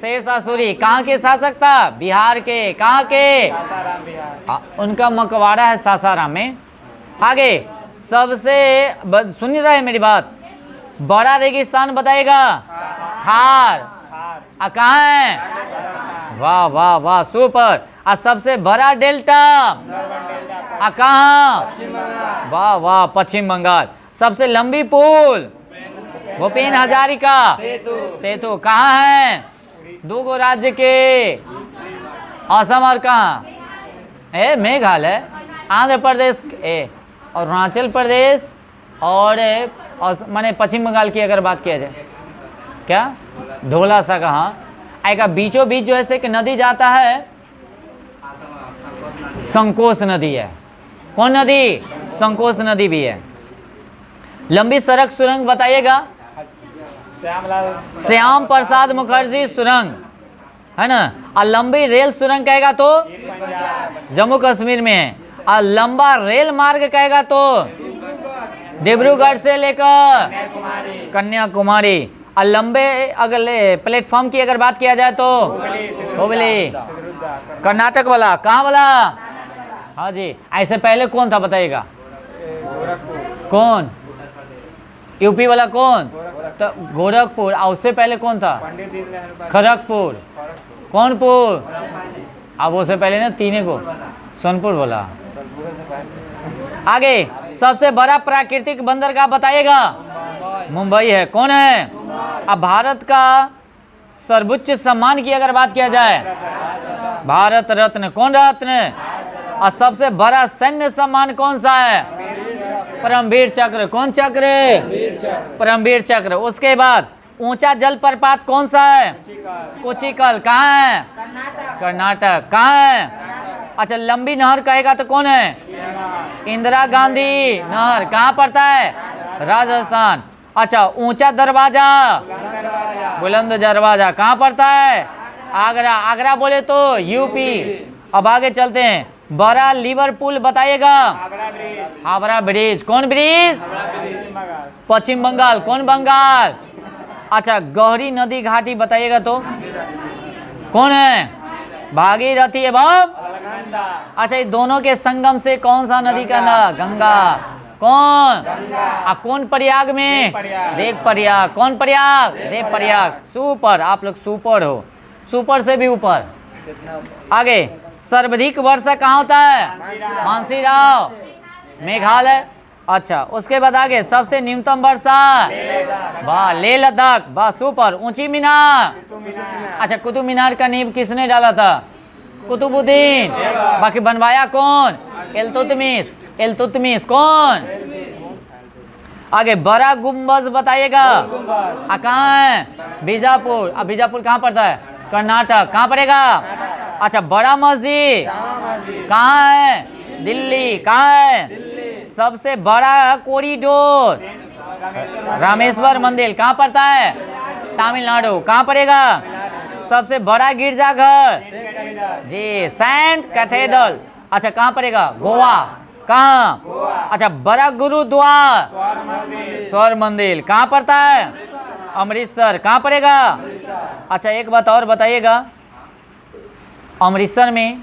शेरशाह सूरी। कहाँ के शासक था? बिहार के। कहाँ के? सासाराम बिहार। उनका मकबरा है सासाराम में। आगे सबसे सुन रहे मेरी बात, बड़ा रेगिस्तान बताइएगा? थार। थार। कहाँ है? वाह वाह वाह सुपर। और सबसे बड़ा डेल्टा? कहाँ? वाह वाह पश्चिम बंगाल। सबसे लंबी पुल? भूपेन हजारिका सेतु। कहाँ है? दो गो राज्य के, असम और कहाँ? मेघालय, आंध्र प्रदेश, अरुणाचल प्रदेश और माने पश्चिम बंगाल की अगर बात किया जाए, क्या ढोला सा कहाँ आएगा? बीचों बीच जो है से एक नदी जाता है, संकोच नदी है। कौन नदी? संकोच नदी भी है। लंबी सड़क सुरंग बताइएगा? श्याम प्रसाद मुखर्जी सुरंग है ना। और लंबी रेल सुरंग कहेगा तो जम्मू कश्मीर में है। और लंबा रेल मार्ग कहेगा तो डिब्रूगढ़ से लेकर कन्याकुमारी। और लंबे अगर प्लेटफॉर्म की अगर बात किया जाए तो हुबली। कर्नाटक वाला कहाँ वाला? हाँ जी। ऐसे पहले कौन था बताइएगा? कौन? यूपी वाला कौन? तो गोरखपुर। और उससे पहले कौन था? खड़गपुर। कौनपुर। अब उससे पहले ना तीनों को सोनपुर बोला। आगे सबसे बड़ा प्राकृतिक बंदरगाह बताइएगा? मुंबई है। कौन है? अब भारत का सर्वोच्च सम्मान की अगर बात किया जाए, भारत रत्न। कौन रत्न? और सबसे बड़ा सैन्य सम्मान कौन सा है? परमवीर चक्र। कौन चक्र? परमवीर चक्र। उसके बाद ऊंचा जल प्रपात कौन सा है? कोचिकल। कहाँ है? कर्नाटक। कहाँ है? अच्छा लंबी नहर कहेगा तो कौन है? इंदिरा गांधी नहर। कहाँ पड़ता है? राजस्थान। अच्छा ऊंचा दरवाजा, बुलंद दरवाजा कहाँ पड़ता है? आगरा। आगरा बोले तो यूपी। अब आगे चलते हैं, बड़ा लिवरपूल बताइएगा? हावड़ा ब्रिज। कौन ब्रिज? पश्चिम बंगाल। कौन बंगाल? अच्छा गहरी नदी घाटी बताइएगा तो कौन है? भागीरथी एवं। अच्छा ये दोनों के संगम से कौन सा नदी का नाम? गंगा। कौन? कौन प्रयाग में? देव प्रयाग। कौन प्रयाग? देव प्रयाग। सुपर, आप लोग सुपर हो, सुपर से भी ऊपर। आगे सर्वाधिक वर्षा कहाँ होता है? मानसीराव, मेघालय। अच्छा उसके बाद आगे सबसे न्यूनतम वर्षा? वाह लेह लद्दाख। वाह सुपर। ऊंची मीनार? अच्छा कुतुब मीनार का नींव किसने डाला था? कुतुबुद्दीन। बाकी बनवाया कौन? इल्तुतमिश। इल्तुतमिश। कौन? आगे बड़ा गुम्बज बताइएगा? कहाँ है? बीजापुर। अब बीजापुर कहाँ पड़ता है? कर्नाटक। कहाँ पड़ेगा? अच्छा बड़ा मस्जिद कहाँ है? दिल्ली। कहाँ है? सबसे बड़ा कॉरिडोर? रामेश्वर मंदिर। कहाँ पड़ता है? तमिलनाडु। कहाँ पड़ेगा? सबसे बड़ा गिरजाघर? जी सेंट कैथेड्रल। अच्छा कहाँ पड़ेगा? गोवा। कहाँ? अच्छा बड़ा गुरुद्वार? स्वर मंदिर। कहाँ पड़ता है? अमृतसर। कहाँ पड़ेगा? अच्छा एक बात और बताइएगा, अमृतसर में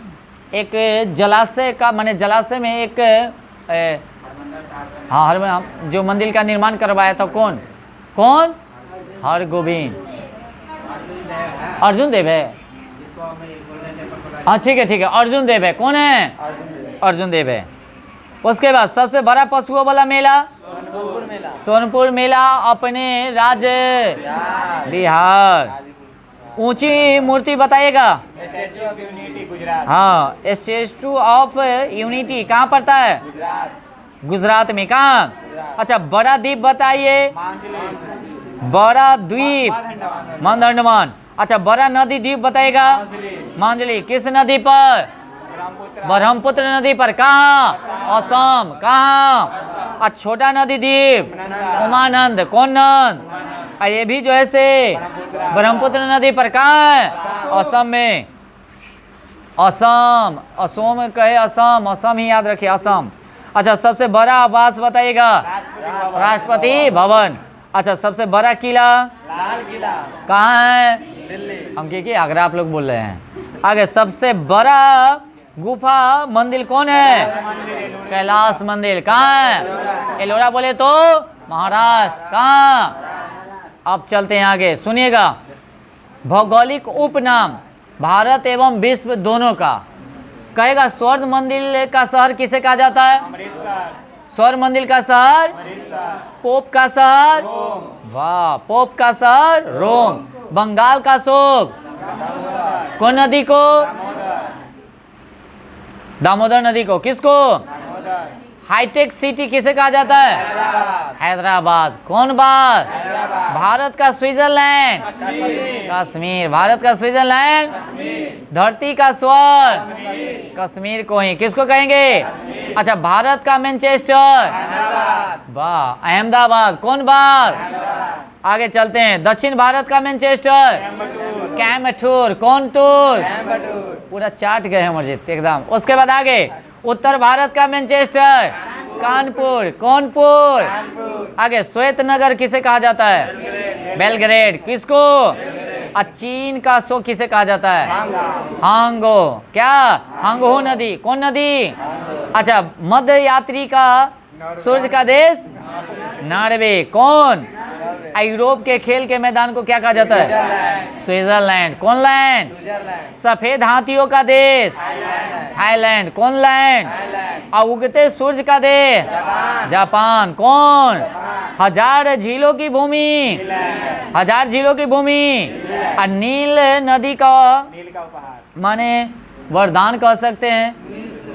एक जलाशय का माने जलाशय में एक हाँ जो मंदिर का निर्माण करवाया था कौन? कौन? हरगोविंद। अर्जुन देव है। हाँ ठीक है, अर्जुन देव है। कौन है? अर्जुन देव है। उसके बाद सबसे बड़ा पशुओं वाला मेला सोनपुर मेला अपने राज्य बिहार। ऊंची मूर्ति बताइएगा। Statue of unity Gujarat. हाँ, स्टैचू ऑफ यूनिटी कहाँ पड़ता है? गुजरात में। कहाँ? अच्छा, बड़ा द्वीप बताइए। बड़ा द्वीप मंदंडमान। अच्छा, बड़ा नदी द्वीप बताइएगा। मांजली। किस नदी पर? ब्रह्मपुत्र नदी पर। कहाँ? असम। कहाँ? अच्छा, छोटा नदी द्वीप उमानंद। कौन नंद? ये भी जो है से ब्रह्मपुत्र नदी पर। कहाँ है? असम में। असम। असम कहे असम, असम ही याद रखिए, असम। अच्छा, सबसे बड़ा आवास बताइएगा। राष्ट्रपति भवन। अच्छा, सबसे बड़ा किला? लाल किला। कहाँ है? दिल्ली। हम क्या आगरा आप लोग बोल रहे हैं। आगे, सबसे बड़ा गुफा मंदिर कौन है? कैलाश मंदिर। कहाँ है? एलोरा बोले तो महाराष्ट्र। कहाँ? अब चलते हैं आगे, सुनिएगा। भौगोलिक उपनाम भारत एवं विश्व दोनों का। कहेगा स्वर्ण मंदिर का शहर किसे कहा जाता है? स्वर्ण मंदिर का शहर? पोप का शहर? वाह, पोप का शहर रोम। बंगाल का शोक कौन नदी को? दामोदर नदी को। किसको? हाईटेक सिटी किसे कहा जाता है? हैदराबाद। कौन बात? भारत का स्विट्जरलैंड? कश्मीर। भारत का स्विट्जरलैंड? धरती का स्वर्ग? कश्मीर को ही किसको कहेंगे? अच्छा, भारत का मैनचेस्टर? वाह, अहमदाबाद। कौन बात? आगे चलते हैं। दक्षिण भारत का मैनचेस्टर? कैमटूर। कौन टूर? पूरा चाट गए हैं मस्जिद एकदम। उसके बाद आगे, उत्तर भारत का मैनचेस्टर? कानपुर। कौनपुर? आगे, श्वेत नगर किसे कहा जाता है? बेलग्रेड। किसको? चीन का शो किसे कहा जाता है? हांगो। क्या? हांगहो नदी। कौन नदी? अच्छा, मध्य यात्री का सूर्य का देश? नॉर्वे। कौन? यूरोप के खेल के मैदान को क्या कहा जाता है? स्विट्जरलैंड। कौन लैंड? सफेद हाथियों का देश? थाईलैंड। कौन लैंड? उगते सूर्य का देश? जापान। कौन? हजार झीलों की भूमि? हजार झीलों की भूमि। नील नदी का माने वरदान कह सकते हैं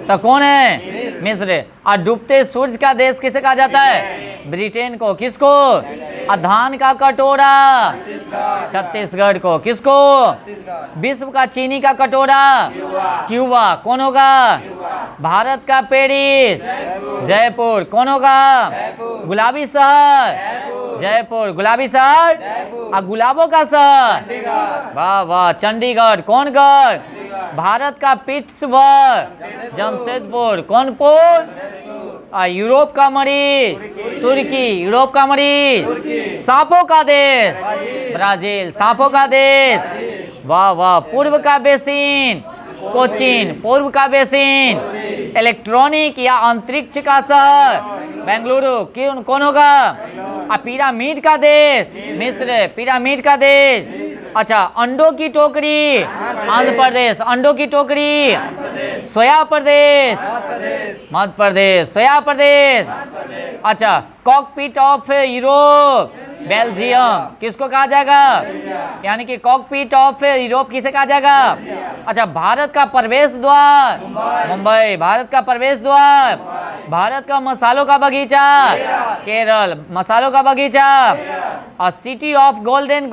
तो कौन है? मिस्र। और डूबते सूरज का देश किसे कहा जाता है? ब्रिटेन को। किसको? धान का कटोरा? छत्तीसगढ़ को। किसको? विश्व का चीनी का कटोरा? क्यूबा। कौन होगा? भारत का पेरिस? जयपुर। कौन होगा? गुलाबी शहर? जयपुर। गुलाबी शहर? गुलाबों का शहर? वाह वाह, चंडीगढ़। कौन गढ़? भारत का पिट्सबर्ग? जमशेदपुर। कौन पुर? यूरोप का मरीज? तुर्की। यूरोप का मरीज? सांपों का देश? ब्राजील। सांपों का देश? वाह वाह। पूर्व का बेसिन? कोचीन। पूर्व का बेसिन? इलेक्ट्रॉनिक या अंतरिक्ष का शहर? बेंगलुरु। कौन होगा? पिरामिड का देश? मिस्र। पिरामिड का देश? अच्छा, अंडों की टोकरी? आंध्र प्रदेश। अंडों की टोकरी? सोया प्रदेश? मध्य प्रदेश। सोया प्रदेश? अच्छा, कॉकपिट ऑफ यूरोप? बेल्जियम। किसको कहा जाएगा? यानी कि कॉकपिट ऑफ यूरोप किसे कहा जाएगा? अच्छा, भारत का प्रवेश द्वार? मुंबई। भारत का प्रवेश द्वार? भारत का मसालों का बगीचा? केरल। मसालों का बगीचा? और सिटी ऑफ गोल्डन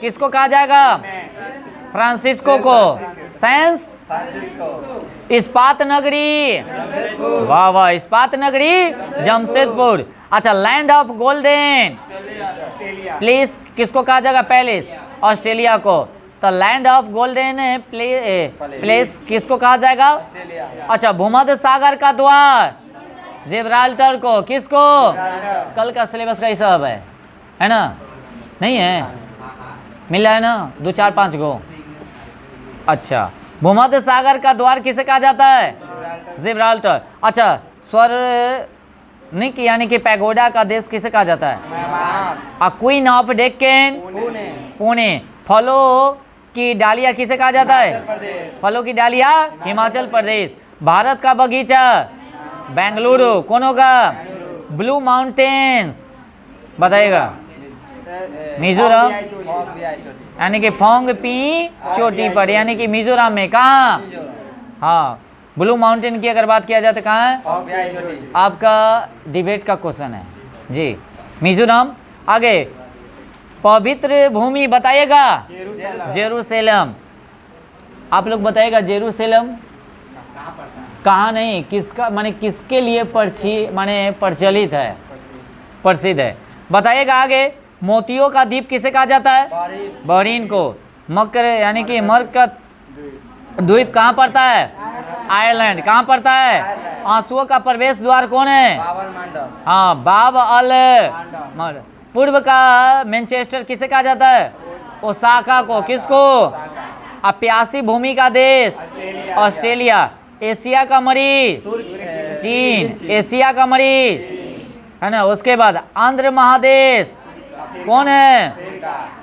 किसको कहा जाएगा? फ्रांसिस्को को। सैंस इस्पात नगरी? वाह वाह, इस्पात नगरी जमशेदपुर। अच्छा, लैंड ऑफ गोल्डन प्लेस किसको कहा जाएगा? पैलेस। ऑस्ट्रेलिया को। तो लैंड ऑफ गोल्डन प्लेस किसको कहा जाएगा? अच्छा, भूमध्य सागर का द्वार? जिब्राल्टर को। किसको? कल का सिलेबस का हिसाब है ना? नहीं है? मिल रहा है ना? 2 4 5 गो। अच्छा, भूमध्य सागर का द्वार किसे कहा जाता है? जिब्राल्टर। अच्छा, निक यानी कि पैगोडा का देश किसे कहा जाता है? Myanmar, queen of Deccan, Pune, Pune. फलों की डालिया किसे कहा जाता हिमाचल है? प्रदेश, फलों की डालिया हिमाचल प्रदेश। भारत का बगीचा बेंगलुरु। कौन होगा? ब्लू माउंटेन्स बताइएगा। मिजोरम यानी कि फोंग पी चोटी पर, यानी कि मिजोरम में। कहाँ? हाँ, ब्लू माउंटेन की अगर बात किया जाए तो कहाँ है? आपका डिबेट का क्वेश्चन है जी, मिजोरम। आगे, पवित्र भूमि बताइएगा। जेरूसलम। आप लोग बताइएगा जेरूसलम कहाँ नहीं, किसका माने किसके लिए प्रचलित है, प्रसिद्ध है, बताइएगा। आगे, मोतियों का द्वीप किसे कहा जाता है? बहरीन को। मकर यानी कि मरकत द्वीप कहाँ पड़ता है? आयरलैंड। कहाँ पड़ता है? आंसुओं का प्रवेश द्वार कौन है? हाँ, बाब अल मंडब। पूर्व का मैनचेस्टर किसे कहा जाता है? ओसाका को। किसको? अप्यासी भूमि का देश ऑस्ट्रेलिया। एशिया का मरीज चीन, एशिया का मरीज है ना। उसके बाद आंध्र महादेश कौन है?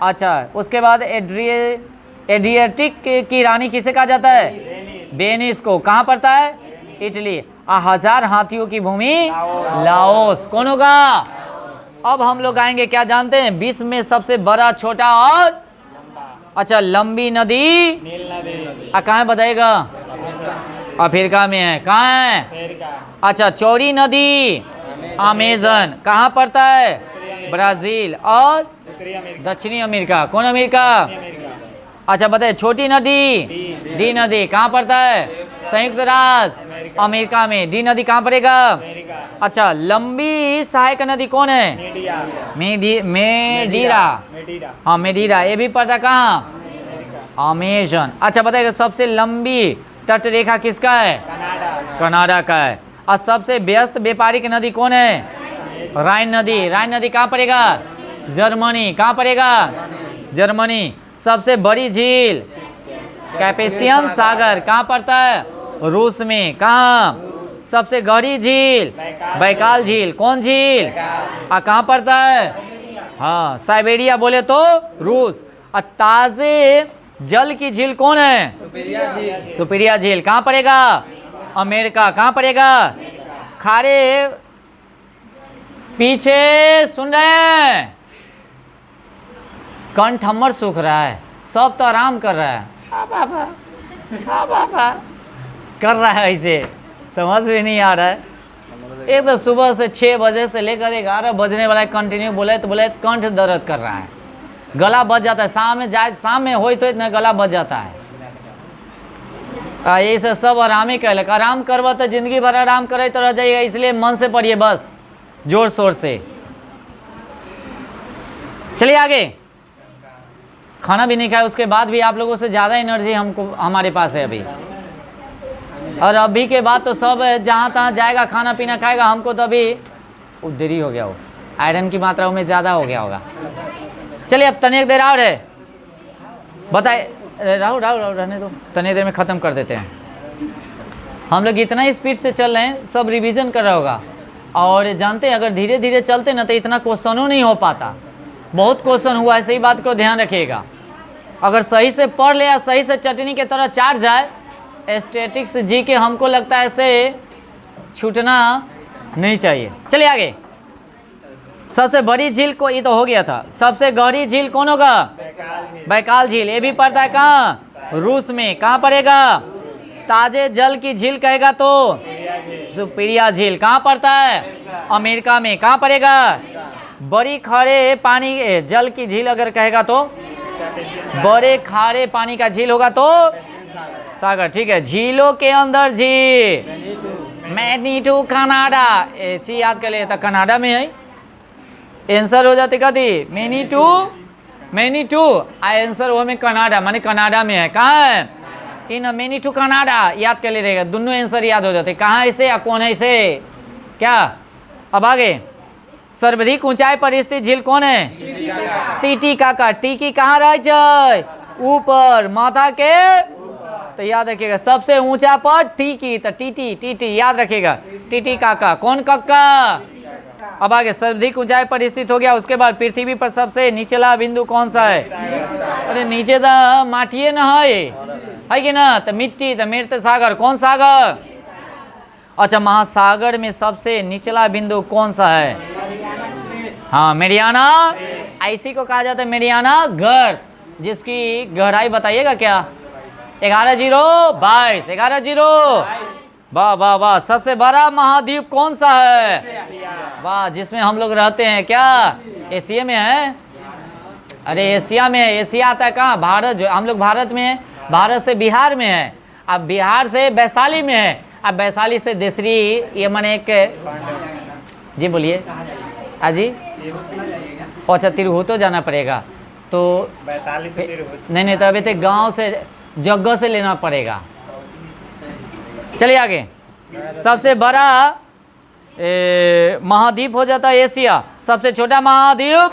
अच्छा, उसके बाद एड्रियाटिक की रानी किसे कहा जाता है? वेनिस को। कहाँ पड़ता है? इटली। 1000 हाथियों की भूमि लाओस। कौन होगा? अब हम लोग आएंगे, क्या जानते हैं? विश्व में सबसे बड़ा, छोटा और अच्छा लंबी नदी कहाँ है बताइएगा? अफ्रीका में है। कहाँ है? अच्छा, चौड़ी नदी अमेजन। कहाँ पड़ता है? ब्राजील। और दक्षिणी अमेरिका। कौन अमेरिका? अच्छा बताइए, छोटी नदी डी नदी कहाँ पड़ता है? संयुक्त राज्य अमेरिका में। डी नदी कहाँ पड़ेगा? अच्छा, लंबी सहायक नदी कौन है? मेडीरा। हाँ, मेडीरा। ये भी पड़ता कहाँ? अमेजन। अच्छा बताइएगा, सबसे लंबी तट रेखा किसका है? कनाडा का है। और सबसे व्यस्त व्यापारिक नदी कौन है? राइन नदी। राइन नदी कहाँ पड़ेगा? जर्मनी। कहाँ पड़ेगा? जर्मनी। सबसे बड़ी झील कैस्पियन सागर कहाँ पड़ता है? रूस में। कहाँ? सबसे गहरी झील बैकाल झील। कौन झील? कहाँ पड़ता है? हाँ, साइबेरिया बोले तो रूस। और ताजे जल की झील कौन है? सुपीरिया झील। कहाँ पड़ेगा? अमेरिका। कहाँ पड़ेगा? खारे पीछे सुन रहे हैं? कंठ हमर सूख रहा है, सब तो आराम कर रहा है। बाबा कर रहा है, ऐसे समझ में नहीं आ रहा है। एक तो सुबह से 6 बजे से लेकर 11 बजने वाला कंटिन्यू बोले तो कंठ दर्द कर रहा है, गला बज जाता है। शाम में हो तो इतना गला बज जाता है। ये सब आराम ही कहलक। आराम करवा तो जिंदगी भर आराम करे तो रह जाएगा, इसलिए मन से पढ़िए बस, जोर शोर से। चलिए आगे। खाना भी नहीं खाया, उसके बाद भी आप लोगों से ज़्यादा एनर्जी हमारे पास है अभी। और अभी के बाद तो सब जहाँ तहाँ जाएगा, खाना पीना खाएगा। हमको तो अभी देरी हो गया हो, आयरन की मात्रा में ज़्यादा हो गया होगा। चलिए अब तनिक देर और है, बताए राहुल रहने दो, तनिक देर में ख़त्म कर देते हैं। हम लोग इतना स्पीड से चल रहे हैं, सब रिवीजन कर रहा होगा। और जानते हैं अगर धीरे धीरे चलते ना तो इतना क्वेश्चनों नहीं हो पाता। बहुत क्वेश्चन हुआ है, सही बात को ध्यान रखिएगा। अगर सही से पढ़ ले या सही से चटनी के तरह चाट जाए, स्टैटिक्स जी के हमको लगता है ऐसे छूटना नहीं चाहिए। चलिए आगे। सबसे बड़ी झील को, ये तो हो गया था। सबसे गहरी झील कौन होगा? बैकाल झील। ये भी पड़ता है कहाँ? रूस में। कहाँ पड़ेगा? ताजे जल की झील कहेगा तो सुपीरिया झील। कहाँ पड़ता है? अमेरिका में। कहाँ पड़ेगा? बड़ी खारे पानी जल की झील अगर कहेगा तो बड़े खारे पानी का झील होगा तो सागर। ठीक है। झीलों के अंदर झील मैग्नीटू कनाडा। ऐसी याद कर ले तो कनाडा में है। आंसर हो जाते कथी? मैनीटू आंसर वो में कनाडा, माने कनाडा में है। कहाँ है? इन मैनीटू कनाडा याद कर ले रहेगा, दोनों आंसर याद हो जाते। कहाँ ऐसे या कौन है इसे क्या? अब आगे। सर्वाधिक ऊंचाई पर स्थित झील कौन है? टीटीकाका। टीकी कहाँ रह? ऊपर माथा के, तो याद रखिएगा सबसे ऊंचा पर टीकी, तो टीटी याद रखिएगा। टीटीकाका। कौन कक्का? अब आगे सर्वाधिक ऊंचाई पर स्थित हो गया। उसके बाद पृथ्वी पर सबसे निचला बिंदु कौन सा है? अरे नीचे तो माटिए न है कि ना? तो मिट्टी, तो मृत सागर, कौन सागर? अच्छा, महासागर में सबसे निचला बिंदु कौन सा है? हाँ, मेरियाना। ऐसी को कहा जाता है मेरियाना गर्त, जिसकी गहराई बताइएगा क्या? 11,022, 11,0, वाह वाह वाह। सबसे बड़ा महाद्वीप कौन सा है? वाह, जिसमें हम लोग रहते हैं, क्या एशिया में है? अरे एशिया में, एशिया आता है कहाँ? भारत। जो हम लोग भारत में है, भारत से बिहार में है, अब बिहार से वैशाली में है, अब वैशाली से दूसरी, ये मैंने एक, जी बोलिए अजी। अच्छा, तिरहुतो जाना पड़ेगा तो वैशाली से तिरहुत। नहीं तो अभी तक गांव से, जगह से लेना पड़ेगा। चलिए आगे। सबसे बड़ा महाद्वीप हो जाता है एशिया। सबसे छोटा महाद्वीप,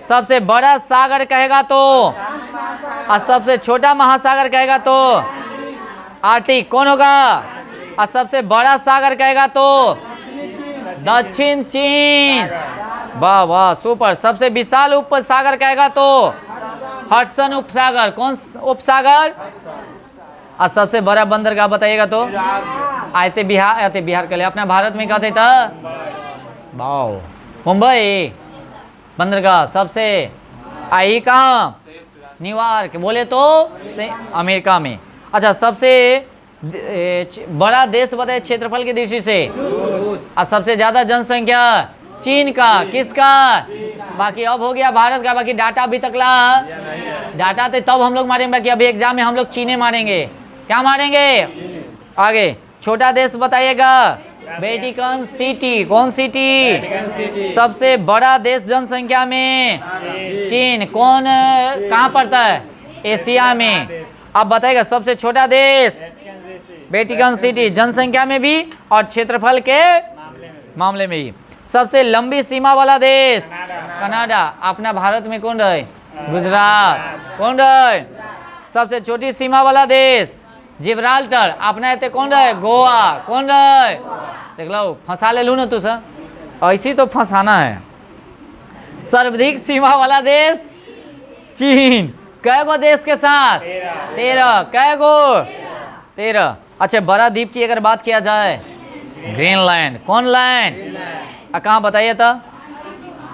सबसे बड़ा सागर कहेगा तो, और सबसे छोटा महासागर कहेगा तो आर्टिक कौन होगा? और सबसे बड़ा सागर कहेगा तो दक्षिण चीन। वाह वाह, सुपर। सबसे विशाल उपसागर कहेगा तो हडसन उपसागर, कौन उपसागर? और सबसे बड़ा बंदरगाह बताइएगा तो आते बिहार के लिए अपना भारत में कहते था वाओ, मुंबई बंदरगाह। सबसे आई कहाँ? न्यूयॉर्क, बोले तो अमेरिका में। अच्छा, सबसे बड़ा देश बताइए क्षेत्रफल की दृष्टि से, और सबसे ज्यादा जनसंख्या चीन का, किसका? बाकी अब हो गया भारत का, बाकी डाटा अभी तकला डाटा थे तब हम लोग मारेंगे, बाकी अभी एग्जाम में हम लोग चीने मारेंगे। क्या मारेंगे? आगे छोटा देश बताइएगा। वेटिकन सिटी, कौन सिटी? सबसे बड़ा देश जनसंख्या में चीन, कौन कहाँ पड़ता है? एशिया में। अब बताइएगा सबसे छोटा देश वेटिकन सिटी, जनसंख्या में भी और क्षेत्रफल के मामले में भी। सबसे लंबी सीमा वाला देश कनाडा, अपना भारत में कौन रहे? गुजरात, कौन रहे? सबसे छोटी सीमा वाला देश जिब्राल्टर, अपना एते कौन रहे? गोवा, कौन रहे? देख लो, फंसा ले लू ना तू सर, ऐसी तो फंसाना है। सर्वाधिक सीमा वाला देश चीन, कै गो देश के साथ? 13। कै गो? 13। अच्छा, बड़ा द्वीप की अगर बात किया जाए, ग्रीनलैंड, कौन लैंड? कहाँ बताइए तो?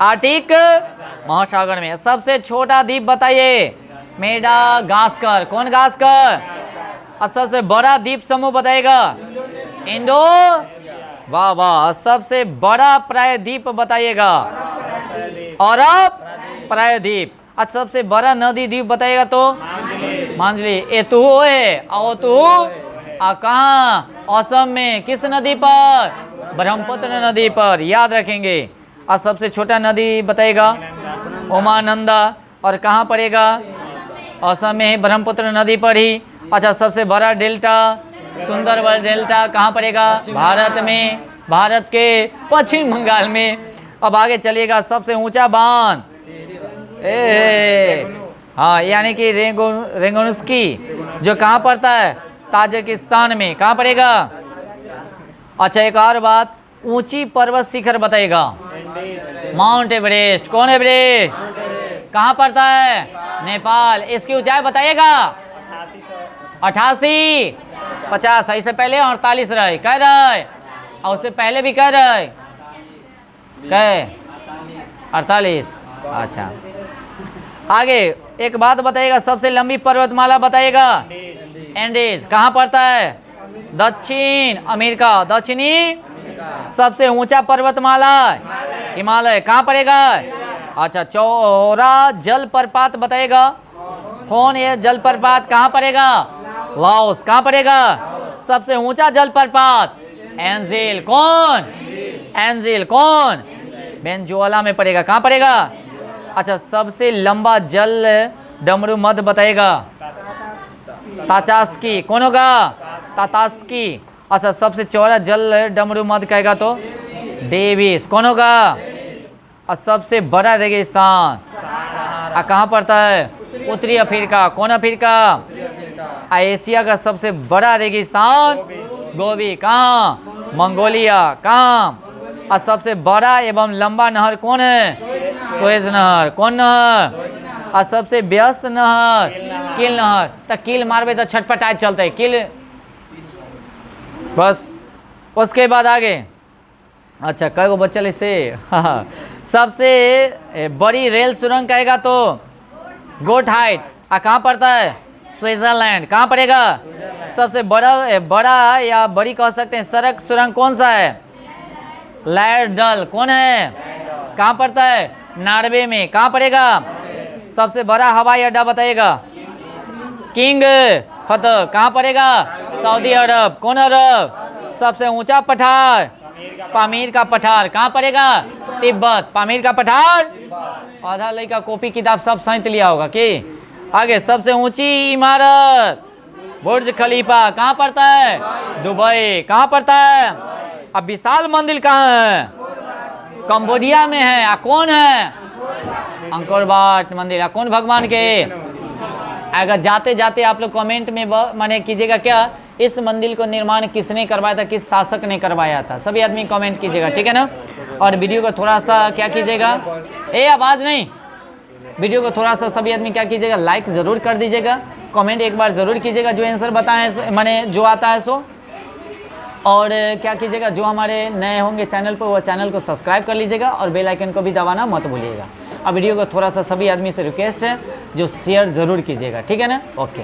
आर्टिक महासागर में। सबसे छोटा द्वीप बताइए? मेडागास्कर, कौन गास्कर? और सबसे बड़ा द्वीप समूह बताइएगा? इंडो, वाह वाह। सबसे बड़ा प्रायद्वीप बताइएगा? अरब प्रायद्वीप। अच्छा, सबसे बड़ा नदी द्वीप बताइएगा तो? मांजली। ए तू है और तू कहाँ? असम में, किस नदी पर? ब्रह्मपुत्र नदी पर, याद रखेंगे। और सबसे छोटा नदी बताइएगा? उमानंदा। और कहाँ पड़ेगा? असम में ही, ब्रह्मपुत्र नदी पर ही। अच्छा, सबसे बड़ा डेल्टा सुंदरबन डेल्टा कहाँ पड़ेगा? भारत में, भारत के पश्चिम बंगाल में। अब आगे चलिएगा। सबसे ऊंचा बांध, हाँ, यानी कि रेंगोनुस्की, जो कहाँ पड़ता है? ताजिकिस्तान में। कहाँ पड़ेगा? अच्छा, एक और बात, ऊंची पर्वत शिखर बताइएगा? माउंट एवरेस्ट, कौन एवरेस्ट? कहाँ पड़ता है? नेपाल। इसकी ऊंचाई बताइएगा? 88, 50, इससे पहले 48 रहे, कह रहे, और उससे पहले भी कह रहे, कह 48। अच्छा, आगे एक बात बताइएगा, सबसे लंबी पर्वतमाला बताइएगा? एंडीज। कहाँ पड़ता है? दक्षिण अमेरिका, दक्षिणी। सबसे ऊंचा पर्वतमाला हिमालय, कहाँ पड़ेगा? अच्छा, चौरा जलप्रपात बताइएगा? कौन ये जलप्रपात कहाँ पड़ेगा? लाओस। कहाँ पड़ेगा? सबसे ऊंचा जलप्रपात एंजिल, कौन? एंजिल कौन? वेनेजुएला में पड़ेगा। कहाँ पड़ेगा? अच्छा, सबसे लंबा जल डमरू मध बताइएगा? ताचास्की, कौन होगा? तातास्की। अच्छा, सबसे चौड़ा जल डमरू मध कहेगा तो डेविस, कौन होगा? और सबसे बड़ा रेगिस्तान कहाँ पड़ता है? उत्तरी अफ्रीका, कौन अफ्रीका? एशिया का सबसे बड़ा रेगिस्तान गोबी, कहाँ? मंगोलिया। कहाँ? और सबसे बड़ा एवं लंबा नहर कौन है? सुएज नहर। कौन नहर? और सबसे व्यस्त नहर? किल नहर। तो किल मारबे तो छटपटाए चलते किल। बस उसके बाद आगे, अच्छा कई गो बच्चल इससे सबसे बड़ी रेल सुरंग कहेगा तो गोट हाइट। कहाँ पड़ता है? स्विट्जरलैंड। कहाँ पड़ेगा? सबसे बड़ा या बड़ी कह सकते हैं सड़क सुरंग कौन सा है? लैडल। कौन है? कहाँ पड़ता है? नॉर्वे में। कहाँ पड़ेगा? सबसे बड़ा हवाई अड्डा बताइएगा। किंग खतर। कहाँ पड़ेगा? सऊदी अरब। कौन अरब? सबसे ऊंचा पठार? पामीर का पठार। कहाँ पड़ेगा? तिब्बत। पामीर का पठार। आधा लड़का कॉपी किताब सब सहित लिया होगा कि आगे। सबसे ऊंची इमारत? बुर्ज खलीफा। कहाँ पड़ता है? दुबई। कहाँ पड़ता है? अब विशाल मंदिर कहाँ है? कंबोडिया में है। कौन है? अंकोर वाट मंदिर। कौन भगवान के? अगर जाते जाते आप लोग कमेंट में माने कीजिएगा क्या इस मंदिर को निर्माण किसने करवाया था, किस शासक ने करवाया था, सभी आदमी कमेंट कीजिएगा, ठीक है ना। और वीडियो को थोड़ा सा क्या कीजिएगा, आवाज़ नहीं, वीडियो को थोड़ा सा सभी आदमी क्या कीजिएगा लाइक ज़रूर कर दीजिएगा, कमेंट एक बार ज़रूर कीजिएगा जो आंसर बताएं माने जो आता है सो। और क्या कीजिएगा जो हमारे नए होंगे चैनल पर वो चैनल को सब्सक्राइब कर लीजिएगा और बेल आइकन को भी दबाना मत भूलिएगा। अब वीडियो को थोड़ा सा सभी आदमी से रिक्वेस्ट है जो शेयर ज़रूर कीजिएगा, ठीक है ना। ओके।